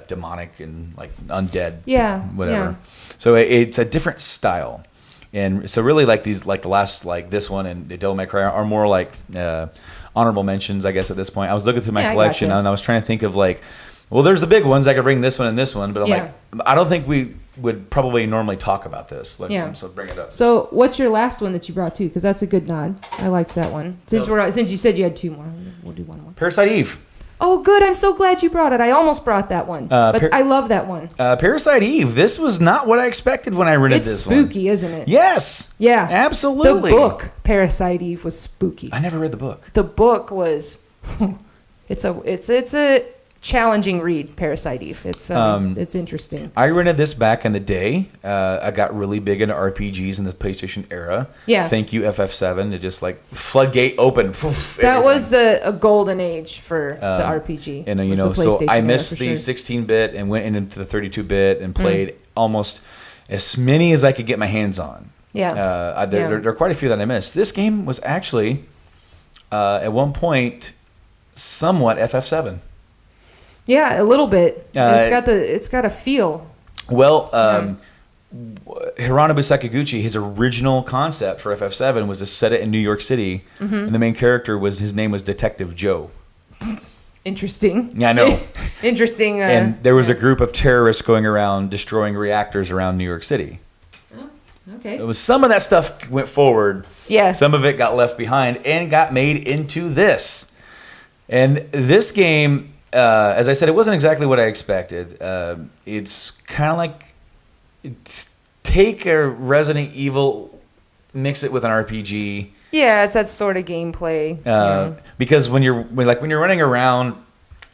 demonic and like undead, whatever.
Yeah.
So it's a different style, and so really like these like the last like this one and Devil May Cry are more like honorable mentions, I guess at this point. I was looking through my collection and I was trying to think of like, well, there's the big ones. I could bring this one and this one, but I'm like, I don't think we would probably normally talk about this. So bring it up.
So what's your last one that you brought too? Because that's a good nod. I liked that one. Since you said you had 2 more, we'll do one more.
Parasite Eve.
Oh, good. I'm so glad you brought it. I almost brought that one, but I love that one.
Parasite Eve. This was not what I expected when I rented this one.
It's spooky, isn't it?
Yes.
Yeah.
Absolutely.
The book, Parasite Eve, was spooky.
I never read the book.
The book was... It's a challenging read, Parasite Eve. It's interesting.
I rented this back in the day. I got really big into RPGs in the PlayStation era.
Yeah.
Thank you, FF7. It just like floodgate open.
That was a golden age for the RPG.
And so I missed the 16-bit and went into the 32-bit and played almost as many as I could get my hands on.
Yeah.
There are quite a few that I missed. This game was actually at one point somewhat FF7.
Yeah, a little bit. It's got a feel.
Well, Hironobu Sakaguchi, his original concept for FF7 was to set it in New York City, and the main character his name was Detective Joe.
Interesting.
Yeah, I know.
Interesting.
And there was a group of terrorists going around destroying reactors around New York City.
Oh, okay.
It was some of that stuff went forward.
Yeah.
Some of it got left behind and got made into this. And this game, as I said, it wasn't exactly what I expected. It's kind of like take a Resident Evil, mix it with an RPG.
Yeah, it's that sort of gameplay.
Because when you're running around,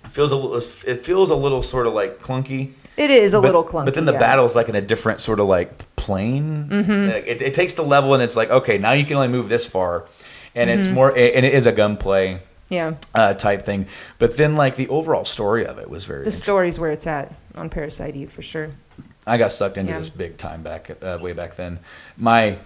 it feels a little sort of like clunky.
It is a little clunky.
But then the battle's like in a different sort of like plane. It takes the level and it's like, okay, now you can only move this far, and it's more, and it is a gunplay.
Yeah.
Type thing. But then like the overall story of it was very
The story's where it's at on Parasite Eve for sure.
I got sucked into this big time way back then. My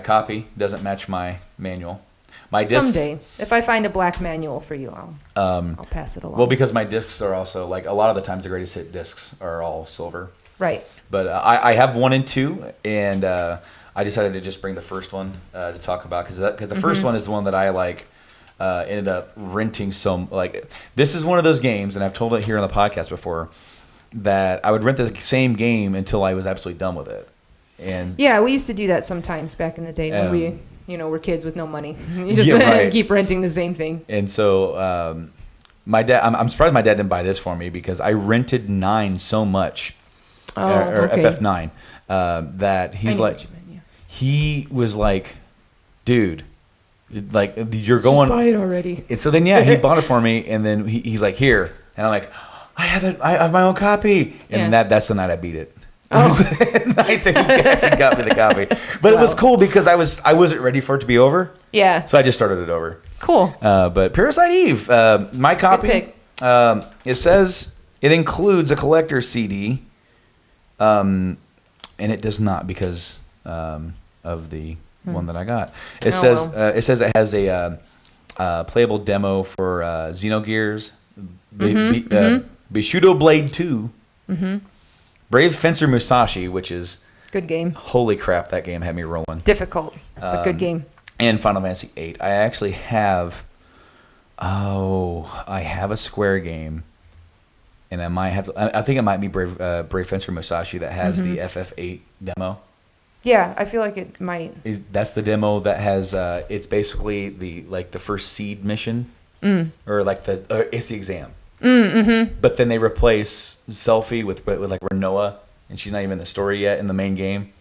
copy doesn't match my manual. My discs,
someday, if I find a black manual for you, I'll pass it along.
Well, because my discs are also like a lot of the times the greatest hit discs are all silver.
Right.
But I have 1 and 2, and I decided to just bring the first one to talk about because the first one is the one that I like. Ended up renting this is one of those games, and I've told it here on the podcast before, that I would rent the same game until I was absolutely done with it. And
yeah, we used to do that sometimes back in the day when we, were kids with no money. You just keep renting the same thing.
And so my dad, I'm surprised my dad didn't buy this for me because I rented 9 so much, or FF9, that he's like, he was like, dude. Like you're going.
Just buy it already.
And so then he bought it for me, and then he's like, here, and I'm like, I have it. I have my own copy, and that's the night I beat it.
Oh.
The night that he actually got me the copy, but it was cool because I wasn't ready for it to be over.
Yeah.
So I just started it over.
Cool.
But Parasite Eve, my copy.
Good pick.
It says it includes a collector's CD, and it does not because of the one that I got. It says it has a playable demo for Xenogears, Bushido Blade 2, Brave Fencer Musashi, which is
good game.
Holy crap, that game had me rolling.
Difficult, but good game.
And Final Fantasy 8. I actually have. I have a Square game, and I might have. I think it might be Brave Fencer Musashi that has the FF8 demo.
Yeah, I feel like it might.
That's the demo that has. It's basically the first seed mission, or it's the exam. But then they replace Selphie with like Renoa, and she's not even in the story yet in the main game.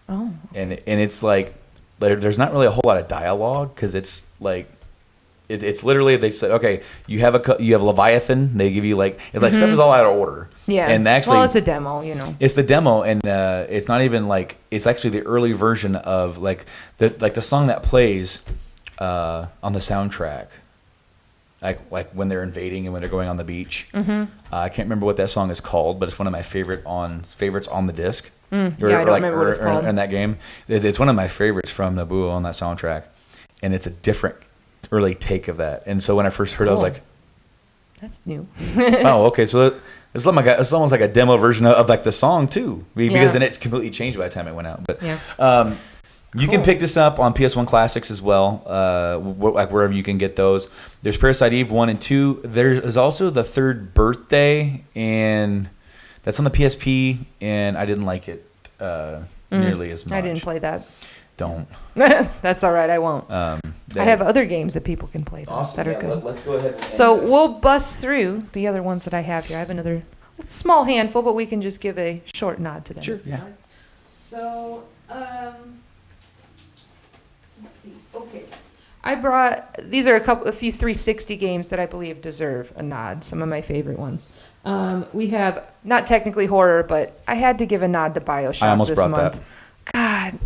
Oh.
And it's like there's not really a whole lot of dialogue because it's like. It's literally they said, okay, you have Leviathan. They give you stuff is all out of order.
Yeah.
And actually,
well, it's a demo,
It's the demo, and it's not even it's actually the early version of the song that plays on the soundtrack, like when they're invading and when they're going on the beach. I can't remember what that song is called, but it's one of my favorites on the disc.
I don't remember what it's called.
In that game, it's one of my favorites from Nobuo on that soundtrack, and it's a different early take of that. And so when I first heard it, I was like,
that's new.
Oh, okay. So it's almost like a demo version of the song too, because then it completely changed by the time it went out. But you can pick this up on PS1 Classics as well, wherever you can get those. There's Parasite Eve 1 and 2. There's also the Third Birthday, and that's on the PSP, and I didn't like it nearly as much.
I didn't play that.
Don't.
That's all right. I won't. I have other games that people can play that are good.
Let's go ahead.
So we'll bust through the other ones that I have here. I have another small handful, but we can just give a short nod to them.
Sure. Yeah.
So, let's see. Okay. I brought, these are a few 360 games that I believe deserve a nod. Some of my favorite ones. We have, not technically horror, but I had to give a nod to BioShock
I almost
this
brought
month. God,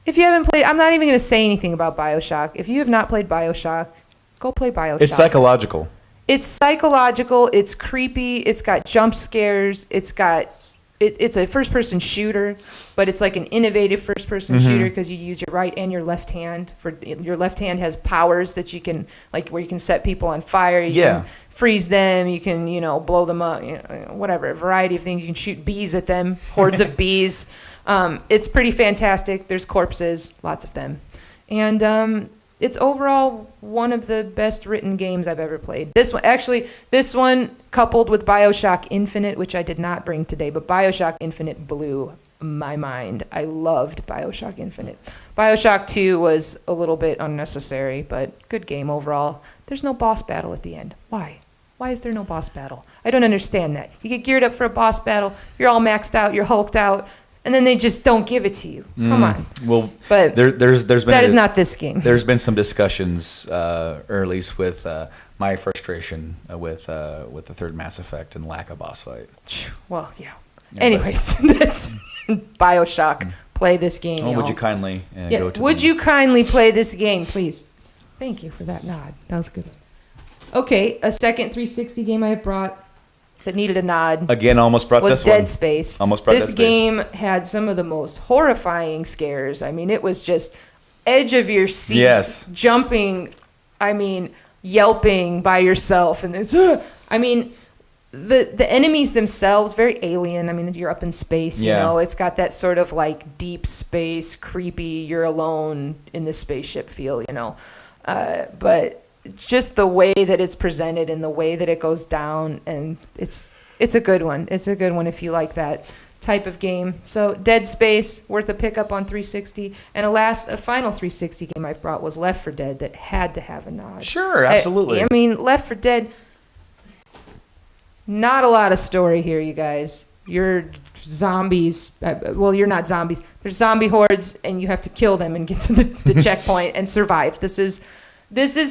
if you haven't played, I'm not even going to say anything about BioShock. If you have not played BioShock, go play BioShock.
It's psychological.
It's creepy. It's got jump scares. It's a first-person shooter, but it's like an innovative first-person shooter because you use your right and your left hand. Your left hand has powers that you can, where you can set people on fire. You can freeze them. You can, blow them up. Whatever, a variety of things. You can shoot bees at them, hordes of bees. It's pretty fantastic. There's corpses, lots of them, and it's overall one of the best written games I've ever played. This one coupled with BioShock Infinite, which I did not bring today, but BioShock Infinite blew my mind. I loved BioShock Infinite. BioShock 2 was a little bit unnecessary, but good game overall. There's no boss battle at the end. Why? Why is there no boss battle? I don't understand that. You get geared up for a boss battle, you're all maxed out, you're hulked out, and then they just don't give it to you. Come on.
Well,
but
there's been
that is not this game.
There's been some discussions, or at least with my frustration with the third Mass Effect and lack of boss fight.
Well, yeah. Anyways, that's BioShock. Play this game.
Oh, would you kindly go to?
Would you kindly play this game, please? Thank you for that nod. That was good. Okay, a second 360 game I have brought that needed a nod.
Again, almost brought
was
this one.
Dead Space.
Almost brought
this
Dead Space.
game had some of the most horrifying scares. I mean, it was just edge of your seat,
Yes.
jumping. I mean, yelping by yourself, and it's. I mean, the enemies themselves very alien. I mean, you're up in space.
Yeah.
You know, it's got that sort of like deep space, creepy. You're alone in this spaceship feel. You know, but just the way that it's presented and the way that it goes down, and it's a good one. It's a good one if you like that type of game. So Dead Space, worth a pickup on 360. And a final 360 game I've brought was Left 4 Dead that had to have a nod.
Sure, absolutely.
I mean, Left 4 Dead, not a lot of story here, you guys. You're zombies. Well, you're not zombies. There's zombie hordes, and you have to kill them and get to the checkpoint and survive. This is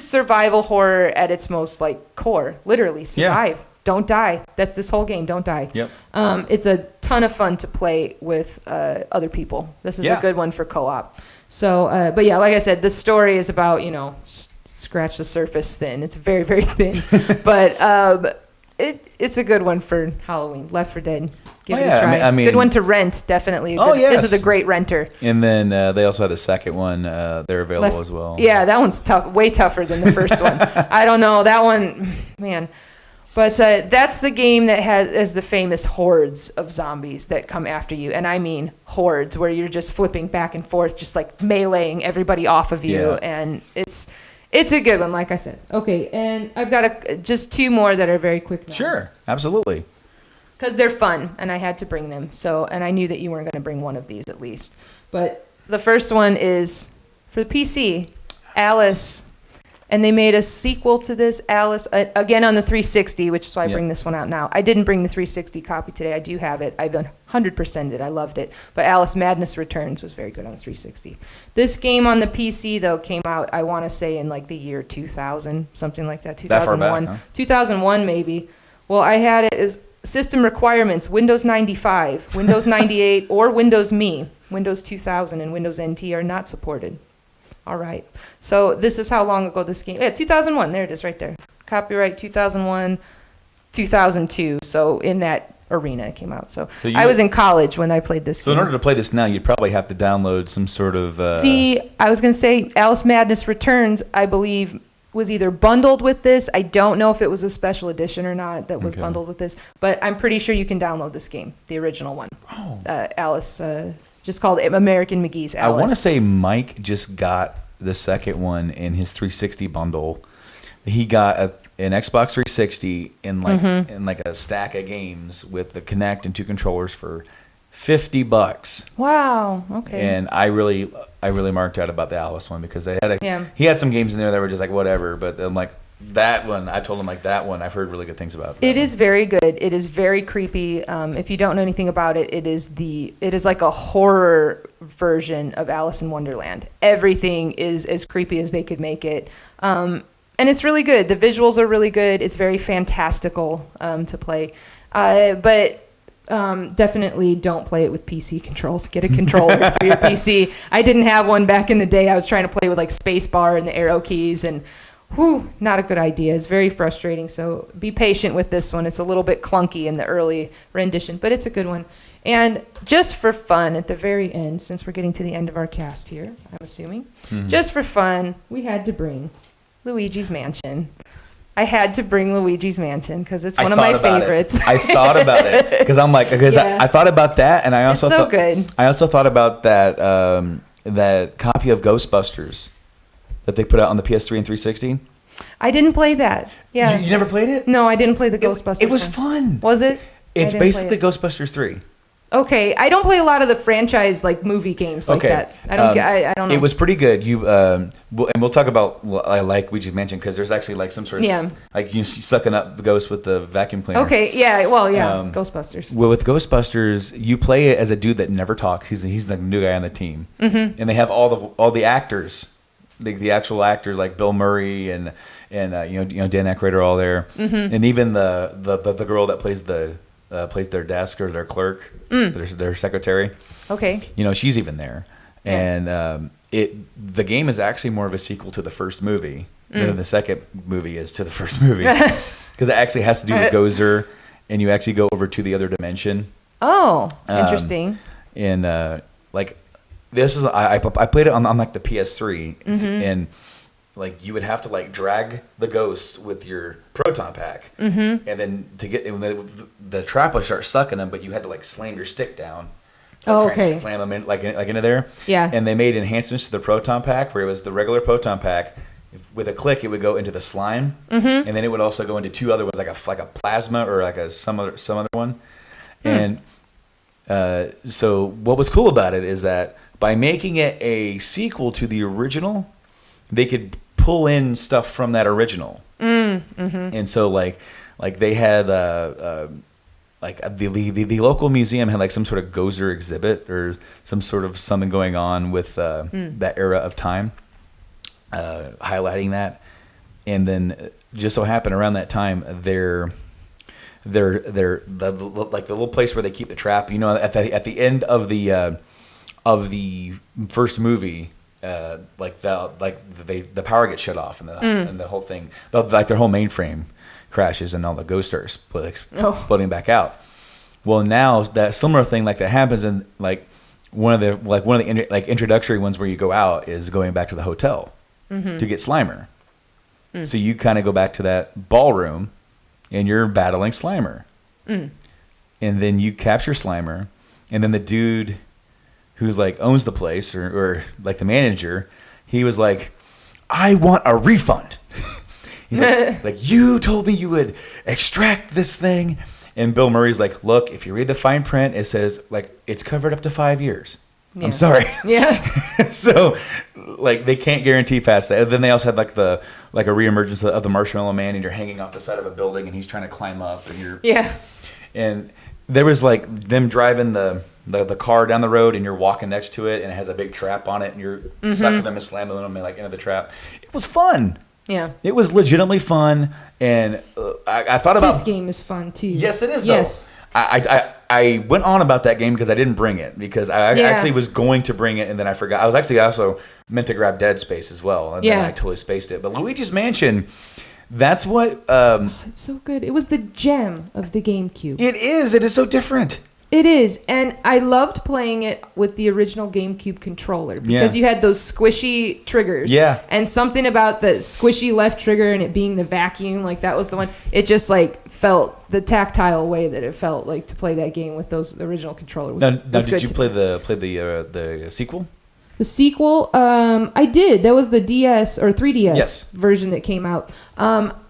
survival horror at its most like core. Literally, survive. Yeah. Don't die. That's this whole game. Don't die.
Yep.
It's a ton of fun to play with other people. This is a good one for co-op. So, but yeah, like I said, the story is about, scratch the surface thin. It's very, very thin. But it's a good one for Halloween. Left 4 Dead. Give it a try. I mean, good one to rent, definitely. This is a great renter.
And then they also had the second one. They're available as well.
Yeah, that one's tough. Way tougher than the first one. I don't know. That one, man. But that's the game that has the famous hordes of zombies that come after you. And I mean hordes, where you're just flipping back and forth, just like meleeing everybody off of you. Yeah. And it's a good one, like I said. Okay, and I've got just two more that are very quick nods.
Sure, absolutely.
Because they're fun, and I had to bring them. So, and I knew that you weren't going to bring one of these at least. But the first one is for the PC, Alice. And they made a sequel to this, Alice, again on the 360, which is why I bring this one out now. I didn't bring the 360 copy today. I do have it. I've 100%ed it. I loved it. But Alice Madness Returns was very good on the 360. This game on the PC, though, came out, I want to say, in like the year 2000, something like that. 2001.
That far back, huh?
2001, maybe. Well, I had it as system requirements, Windows 95, Windows 98, or Windows Me. Windows 2000 and Windows NT are not supported. All right. So this is how long ago this game... Yeah, 2001. There it is right there. Copyright 2001, 2002. So in that arena it came out. So I was in college when I played this game.
So in order to play this now, you'd probably have to download some sort of...
I was going to say Alice Madness Returns, I believe, was either bundled with this. I don't know if it was a special edition or not that was bundled with this. But I'm pretty sure you can download this game, the original one. Oh. Alice... just called American McGee's Alice.
I want to say Mike just got the second one in his 360 bundle. He got an Xbox 360 in like a stack of games with the Kinect and two controllers for $50.
Wow. Okay.
And I really marked out about the Alice one because he had some games in there that were just like whatever, but I'm like, that one, I told him like that one, I've heard really good things about.
It is very good. It is very creepy. If you don't know anything about it, it is like a horror version of Alice in Wonderland. Everything is as creepy as they could make it. And it's really good. The visuals are really good. It's very fantastical to play. But definitely don't play it with PC controls. Get a controller for your PC. I didn't have one back in the day. I was trying to play with like spacebar and the arrow keys, and not a good idea. It's very frustrating. So be patient with this one. It's a little bit clunky in the early rendition, but it's a good one. And just for fun, at the very end, since we're getting to the end of our cast here, I'm assuming, just for fun, we had to bring Luigi's Mansion. I had to bring Luigi's Mansion because it's one of my favorites.
I thought about it because I'm like, I thought about that, and I also
good.
I also thought about that copy of Ghostbusters that they put out on the PS3 and 360.
I didn't play that. Yeah.
You never played it?
No, I didn't play the Ghostbusters.
It was fun.
Was it?
It's basically Ghostbusters 3.
Okay, I don't play a lot of the franchise like movie games like that. I don't know.
It was pretty good. And we'll talk about like we just mentioned because there's actually like some sort of like you sucking up the ghost with the vacuum cleaner.
Okay, yeah, well, yeah, Ghostbusters.
Well, with Ghostbusters, you play it as a dude that never talks. He's the new guy on the team, and they have all the actors. The actual actors like Bill Murray and Dan Aykroyd are all there, and even the girl that plays their desk or their clerk, their secretary.
Okay.
She's even there, and the game is actually more of a sequel to the first movie than the second movie is to the first movie because it actually has to do with Gozer and you actually go over to the other dimension.
Oh, interesting.
And like this is I played it on like the PS3, and like you would have to like drag the ghosts with your proton pack, and then to get the trap would start sucking them, but you had to like slam your stick down.
Okay.
Slam them in like into there.
Yeah.
And they made enhancements to the proton pack where it was the regular proton pack. With a click, it would go into the slime, and then it would also go into two other ones, like a plasma or like some other one. And so what was cool about it is that by making it a sequel to the original, they could pull in stuff from that original. And so like they had like the local museum had like some sort of Gozer exhibit or some sort of something going on with that era of time. Highlighting that, and then just so happened around that time, the little place where they keep the trap. You know, at the end of the first movie, the power gets shut off and the whole thing, like their whole mainframe crashes and all the ghosts start exploding back out. Well, now that similar thing like that happens, and like one of the introductory ones where you go out is going back to the hotel. To get Slimer. So you kind of go back to that ballroom and you're battling Slimer. And then you capture Slimer, and then the dude who's like owns the place or like the manager, he was like, I want a refund. He's like, you told me you would extract this thing. And Bill Murray's like, look, if you read the fine print, it says like it's covered up to 5 years. Yeah. I'm sorry.
Yeah.
So, like, they can't guarantee past that. Then they also had like a reemergence of the Marshmallow Man, and you're hanging off the side of a building, and he's trying to climb up, and you're And there was like them driving the car down the road, and you're walking next to it, and it has a big trap on it, and you're sucking them and slamming them like into the trap. It was fun.
Yeah.
It was legitimately fun, and I thought about
this game is fun too.
Yes, it is. Though.
Yes.
I went on about that game because I didn't bring it, because I actually was going to bring it and then I forgot. I was actually also meant to grab Dead Space as well, and then I totally spaced it. But Luigi's Mansion, that's what...
it's so good. It was the gem of the GameCube.
It is. It is so different.
It is, and I loved playing it with the original GameCube controller because you had those squishy triggers.
Yeah.
And something about the squishy left trigger and it being the vacuum, like that was the one. It just like felt the tactile way that it felt like to play that game with those original controller was.
Now did you play the sequel?
The sequel, I did. That was the DS or 3DS version that came out.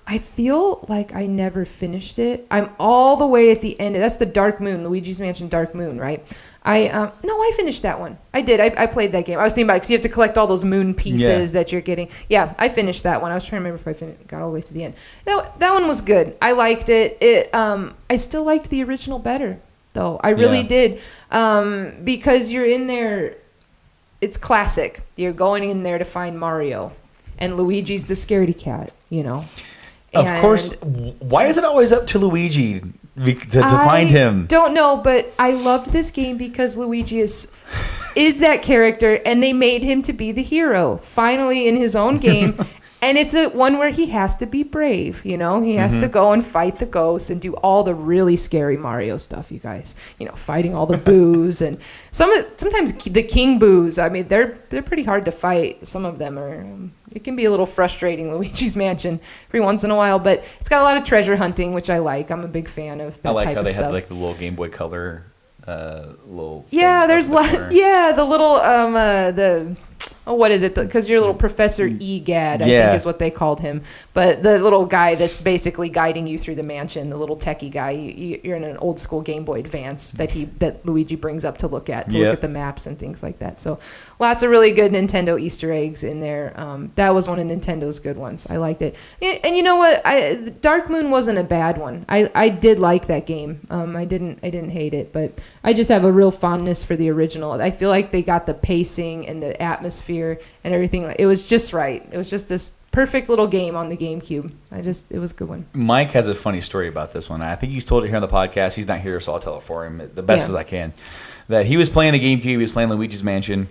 I feel like I never finished it. I'm all the way at the end. That's the Dark Moon, Luigi's Mansion Dark Moon, right? I finished that one. I did. I played that game. I was thinking about it because you have to collect all those moon pieces that you're getting. Yeah, I finished that one. I was trying to remember if I got all the way to the end. That one was good. I liked it. I still liked the original better, though. I really did, because you're in there. It's classic. You're going in there to find Mario, and Luigi's the scaredy cat, you know.
Of course. Why is it always up to Luigi to find him?
I don't know, but I loved this game because Luigi is that character, and they made him to be the hero finally in his own game. And it's one where he has to be brave, you know? He has to go and fight the ghosts and do all the really scary Mario stuff, you guys. You know, fighting all the boos and sometimes the king boos. I mean, they're pretty hard to fight. Some of them are. It can be a little frustrating, Luigi's Mansion, every once in a while. But it's got a lot of treasure hunting, which I like. I'm a big fan of that type of stuff. I like how they had like the little Game Boy Color little. Yeah, there's the little what is it? Because you're a little Professor Egad, I think is what they called him. But the little guy that's basically guiding you through the mansion, the little techie guy, you're in an old school Game Boy Advance that Luigi brings up to look at the maps and things like that. So lots of really good Nintendo Easter eggs in there. That was one of Nintendo's good ones. I liked it. And you know what? Dark Moon wasn't a bad one. I did like that game. I didn't hate it, but I just have a real fondness for the original. I feel like they got the pacing and the atmosphere and everything. It was just right. It was just this perfect little game on the GameCube. It was a good one.
Mike has a funny story about this one. I think he's told it here on the podcast. He's not here, so I'll tell it for him the best as I can. That he was playing the GameCube, he was playing Luigi's Mansion,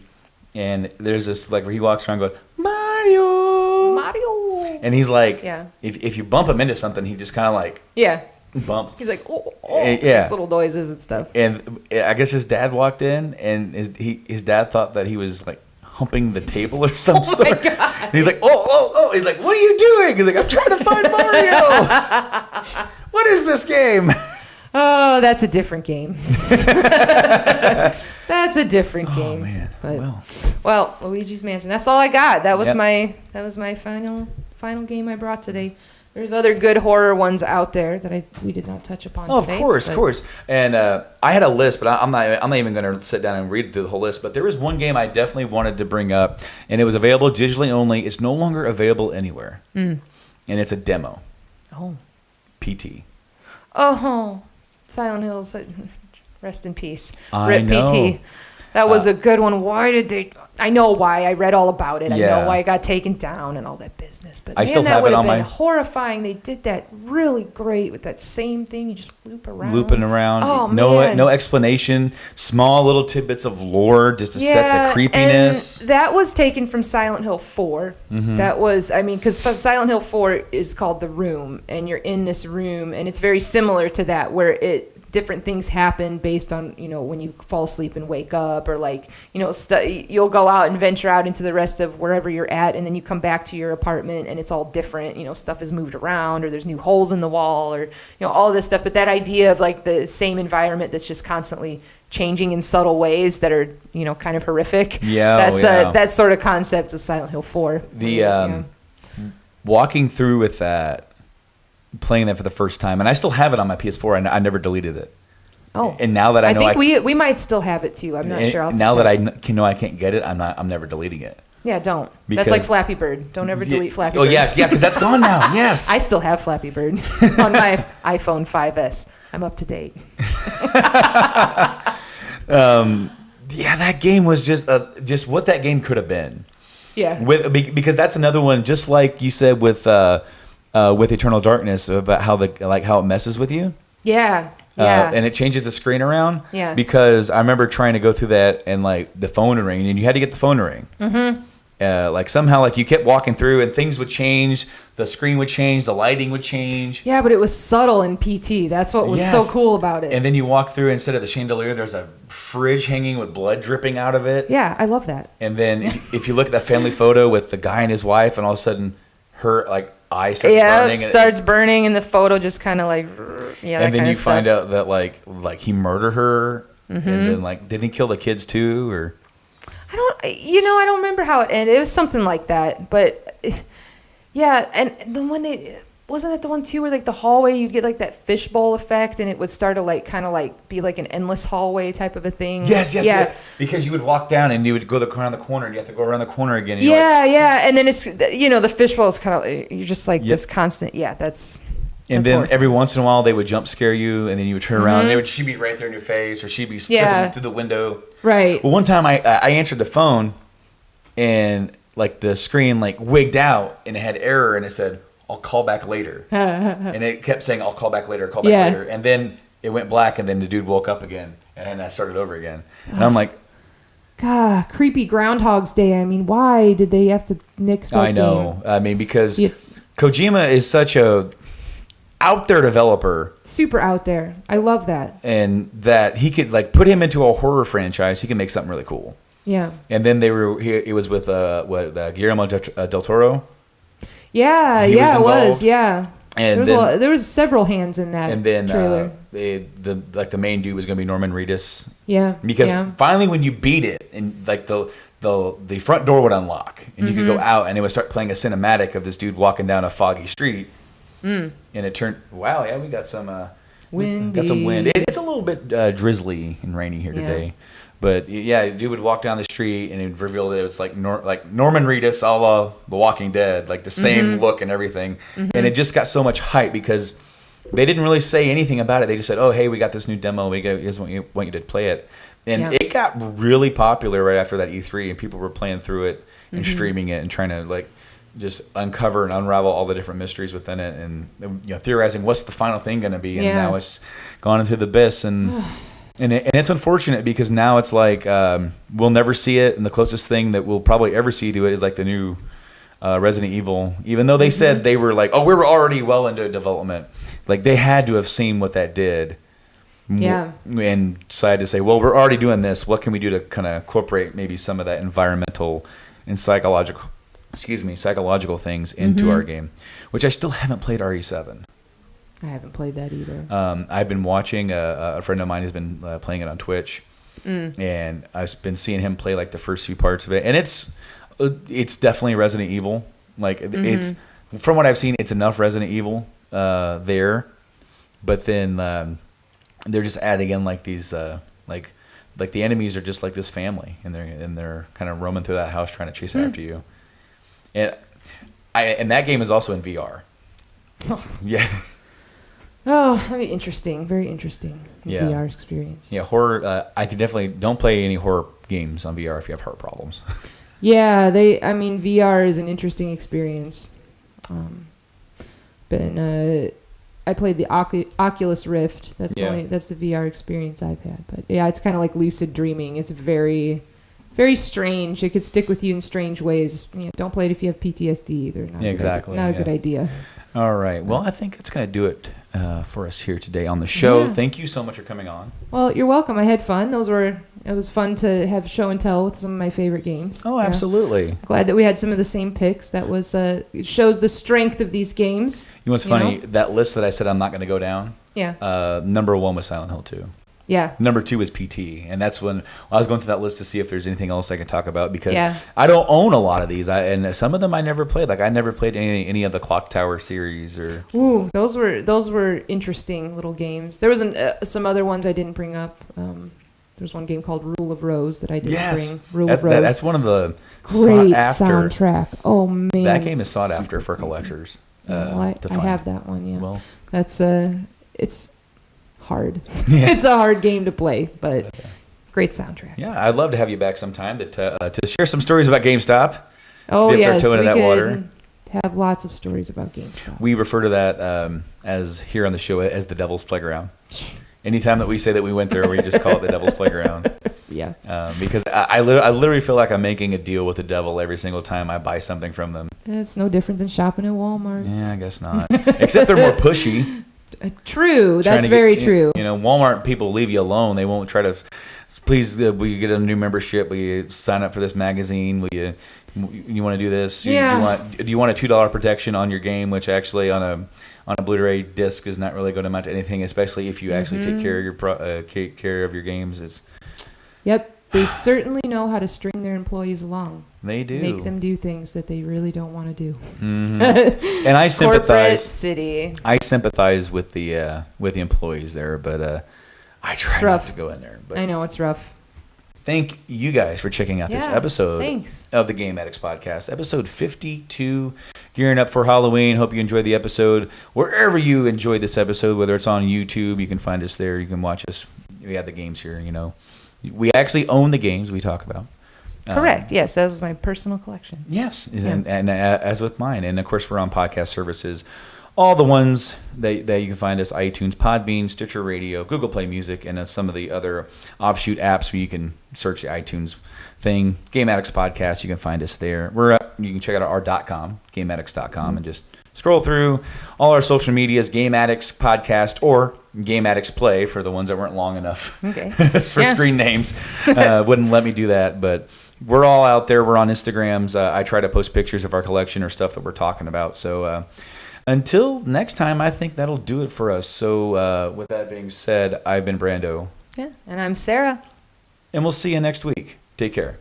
and there's this like where he walks around going, Mario. And he's like, if you bump him into something, he just kind of like bump.
He's like, oh,
Yeah.
These little noises and stuff.
And I guess his dad walked in, and his dad thought that he was like humping the table or some sort.
My God.
And he's like, oh. He's like, what are you doing? He's like, I'm trying to find Mario. What is this game?
Oh, that's a different game. That's a different game.
Oh man.
But, well, Luigi's Mansion. That's all I got. That was
Yep.
my final game I brought today. There's other good horror ones out there that we did not touch upon
Oh,
today.
of course. And I had a list, but I'm not even going to sit down and read through the whole list. But there was one game I definitely wanted to bring up, and it was available digitally only. It's no longer available anywhere, and it's a demo.
Oh.
PT.
Oh, Silent Hills. Rest in peace.
I
Rip
know.
PT. That was a good one. Why did they? I know why. I read all about it. I
Yeah.
know why it got taken down and all that business. But
I
man,
still
that
have
would
it
have
on
been
my-
horrifying. They did that really great with that same thing. You just
Looping around.
Oh,
no,
man.
no explanation. Small little tidbits of lore just to set the creepiness.
And that was taken from Silent Hill 4.
Mm-hmm.
That was, because Silent Hill 4 is called The Room, and you're in this room, and it's very similar to that, where different things happen based on, when you fall asleep and wake up, or like, you'll go out and venture out into the rest of wherever you're at, and then you come back to your apartment and it's all different. Stuff is moved around, or there's new holes in the wall, or, all of this stuff. But that idea of like the same environment that's just constantly changing in subtle ways that are, kind of horrific.
Yeah.
That sort of concept of Silent Hill 4.
Walking through with that, playing that for the first time, and I still have it on my PS4, and I never deleted it.
Oh,
and now that I know,
think we might still have it too. I'm not sure. I'll have to
now that
check.
I can't get it, I'm never deleting it.
Yeah, don't.
Because-
That's like Flappy Bird. Don't ever delete Flappy
Oh
Bird.
yeah, because that's gone now. Yes.
I still have Flappy Bird on my iPhone 5S. I'm up to date.
Yeah, that game was just what that game could have been.
Yeah.
Because that's another one, just like you said with Eternal Darkness, about how how it messes with you.
Yeah. Yeah.
And it changes the screen around.
Yeah.
Because I remember trying to go through that, and like the phone would ring, and you had to get the phone to ring. Mm-hmm. Like somehow, like you kept walking through, and things would change. The screen would change. The lighting would change.
Yeah, but it was subtle in PT. That's what was so cool about it.
And then you walk through, instead of the chandelier, there's a fridge hanging with blood dripping out of it.
Yeah, I love that.
And then if you look at that family photo with the guy and his wife, and all of a sudden her like eye starts burning.
It starts burning, and the photo just kind of like,
and then you find out that like he murdered her, and then like didn't he kill the kids too, or?
I don't remember how it ended. It was something like that, but yeah. And the one wasn't that the one too where like the hallway, you get like that fishbowl effect, and it would start to like kind of like be like an endless hallway type of a thing.
Yes. Because you would walk down and you would go around the corner, and you have to go around the corner again. And
And then it's the fishbowl is kind of you're just like this constant. Yeah, that's.
And then horrifying. Every once in a while they would jump scare you, and then you would turn around, and she'd be right there in your face, or she'd be sticking through the window.
Right.
Well, one time I answered the phone, and like the screen like wigged out, and it had error, and it said, "I'll call back later," and it kept saying, "I'll call back later, later," and then it went black, and then the dude woke up again, and I started over again, and I'm like,
God, creepy Groundhog's Day. I mean, why did they have to nix that
I know.
game?
I mean, because Kojima is such a out there developer,
super out there. I love that.
And that he could like put him into a horror franchise, he can make something really cool.
Yeah.
And then it was with Guillermo del Toro.
Yeah, it was. Yeah.
And
there was several hands in that trailer.
The main dude was going to be Norman Reedus.
Yeah.
Because finally, when you beat it, and like the front door would unlock, and you could go out, and it would start playing a cinematic of this dude walking down a foggy street. And it turned. Wow, yeah, we got some windy. Got some wind. It's a little bit drizzly and rainy here today, but yeah, dude would walk down the street, and it would reveal that it's like Norman Reedus, a la The Walking Dead, like the same look and everything. And it just got so much hype because they didn't really say anything about it. They just said, "Oh, hey, we got this new demo. We just want you to play it." And it got really popular right after that E3, and people were playing through it and streaming it and trying to like just uncover and unravel all the different mysteries within it, and theorizing what's the final thing going to be. And now it's gone into the abyss, and it's unfortunate because now it's like we'll never see it, and the closest thing that we'll probably ever see to it is like the new Resident Evil, even though they said they were like, oh, we were already well into development, like they had to have seen what that did.
Yeah.
And decided to say, well, we're already doing this. What can we do to kind of incorporate maybe some of that environmental and psychological things into our game, which I still haven't played RE7.
I haven't played that either.
I've been watching a friend of mine has been playing it on Twitch, and I've been seeing him play like the first few parts of it, and it's definitely Resident Evil. Like it's from what I've seen, it's enough Resident Evil there, but then they're just adding in like these like the enemies are just like this family, and they're kind of roaming through that house trying to chase after you, and that game is also in VR. Yeah.
Oh, that'd be interesting. Very interesting
Yeah.
VR experience.
Yeah, horror. I could definitely don't play any horror games on VR if you have heart problems.
Yeah, VR is an interesting experience. I played the Oculus Rift. That's the VR experience I've had. But yeah, it's kind of like lucid dreaming. It's very, very strange. It could stick with you in strange ways. Yeah, don't play it if you have PTSD either. Not a good idea. All right.
Well, I think that's going to do it for us here today on the show.
Yeah.
Thank you so much for coming on.
Well, you're welcome. I had fun. It was fun to have show and tell with some of my favorite games.
Oh, absolutely.
Yeah. Glad that we had some of the same picks. That was it shows the strength of these games.
You know what's funny? That list that I said I'm not going to go down.
Yeah.
Number 1 was Silent Hill 2.
Yeah.
Number 2 is PT, and that's when I was going through that list to see if there's anything else I could talk about, because I don't own a lot of these, and some of them I never played. Like I never played any of the Clock Tower series or.
Ooh, those were interesting little games. There was some other ones I didn't bring up. There's one game called Rule of Rose that I didn't bring. Rule of Rose.
That's one of the
great soundtrack. Oh man,
that game is sought after for collectors.
I have that one. Yeah,
well,
that's it's hard. It's a hard game to play, but great soundtrack.
Yeah, I'd love to have you back sometime to share some stories about GameStop.
Oh yes,
we could
have lots of stories about GameStop.
We refer to that as here on the show as the Devil's Playground. Anytime that we say that we went there, we just call it the Devil's Playground.
Yeah.
Because I literally feel like I'm making a deal with the devil every single time I buy something from them.
It's no different than shopping at Walmart.
Yeah, I guess not. Except they're more pushy.
True. That's very true.
You know, Walmart people leave you alone. They won't try to, please, will you get a new membership? Will you sign up for this magazine? Will you want to do this? Do you want a $2 protection on your game, which actually on a Blu-ray disc is not really going to amount to anything, especially if you actually take care of your games.
Yep. They certainly know how to string their employees along.
They do.
Make them do things that they really don't want to do.
Mm-hmm. And I sympathize.
Corporate city.
I sympathize with the employees there, but I try not to go in there. But
I know it's rough.
Thank you guys for checking out this episode of the Game Addicts Podcast, episode 52, gearing up for Halloween. Hope you enjoyed the episode. Wherever you enjoyed this episode, whether it's on YouTube, you can find us there. You can watch us. We have the games here, you know. We actually own the games we talk about.
Correct. Yes, that was my personal collection.
Yes, and as with mine. And, of course, we're on podcast services. All the ones that you can find us, iTunes, Podbean, Stitcher Radio, Google Play Music, and some of the other offshoot apps where you can search the iTunes thing. Game Addicts Podcast, you can find us there. You can check out our .com, GameAddicts.com, and just scroll through all our social medias, Game Addicts Podcast, or Game Addicts Play for the ones that weren't long enough for screen names. Wouldn't let me do that, but we're all out there. We're on Instagrams. I try to post pictures of our collection or stuff that we're talking about. So until next time, I think that'll do it for us. So with that being said, I've been Brando.
Yeah, and I'm Sara.
And we'll see you next week. Take care.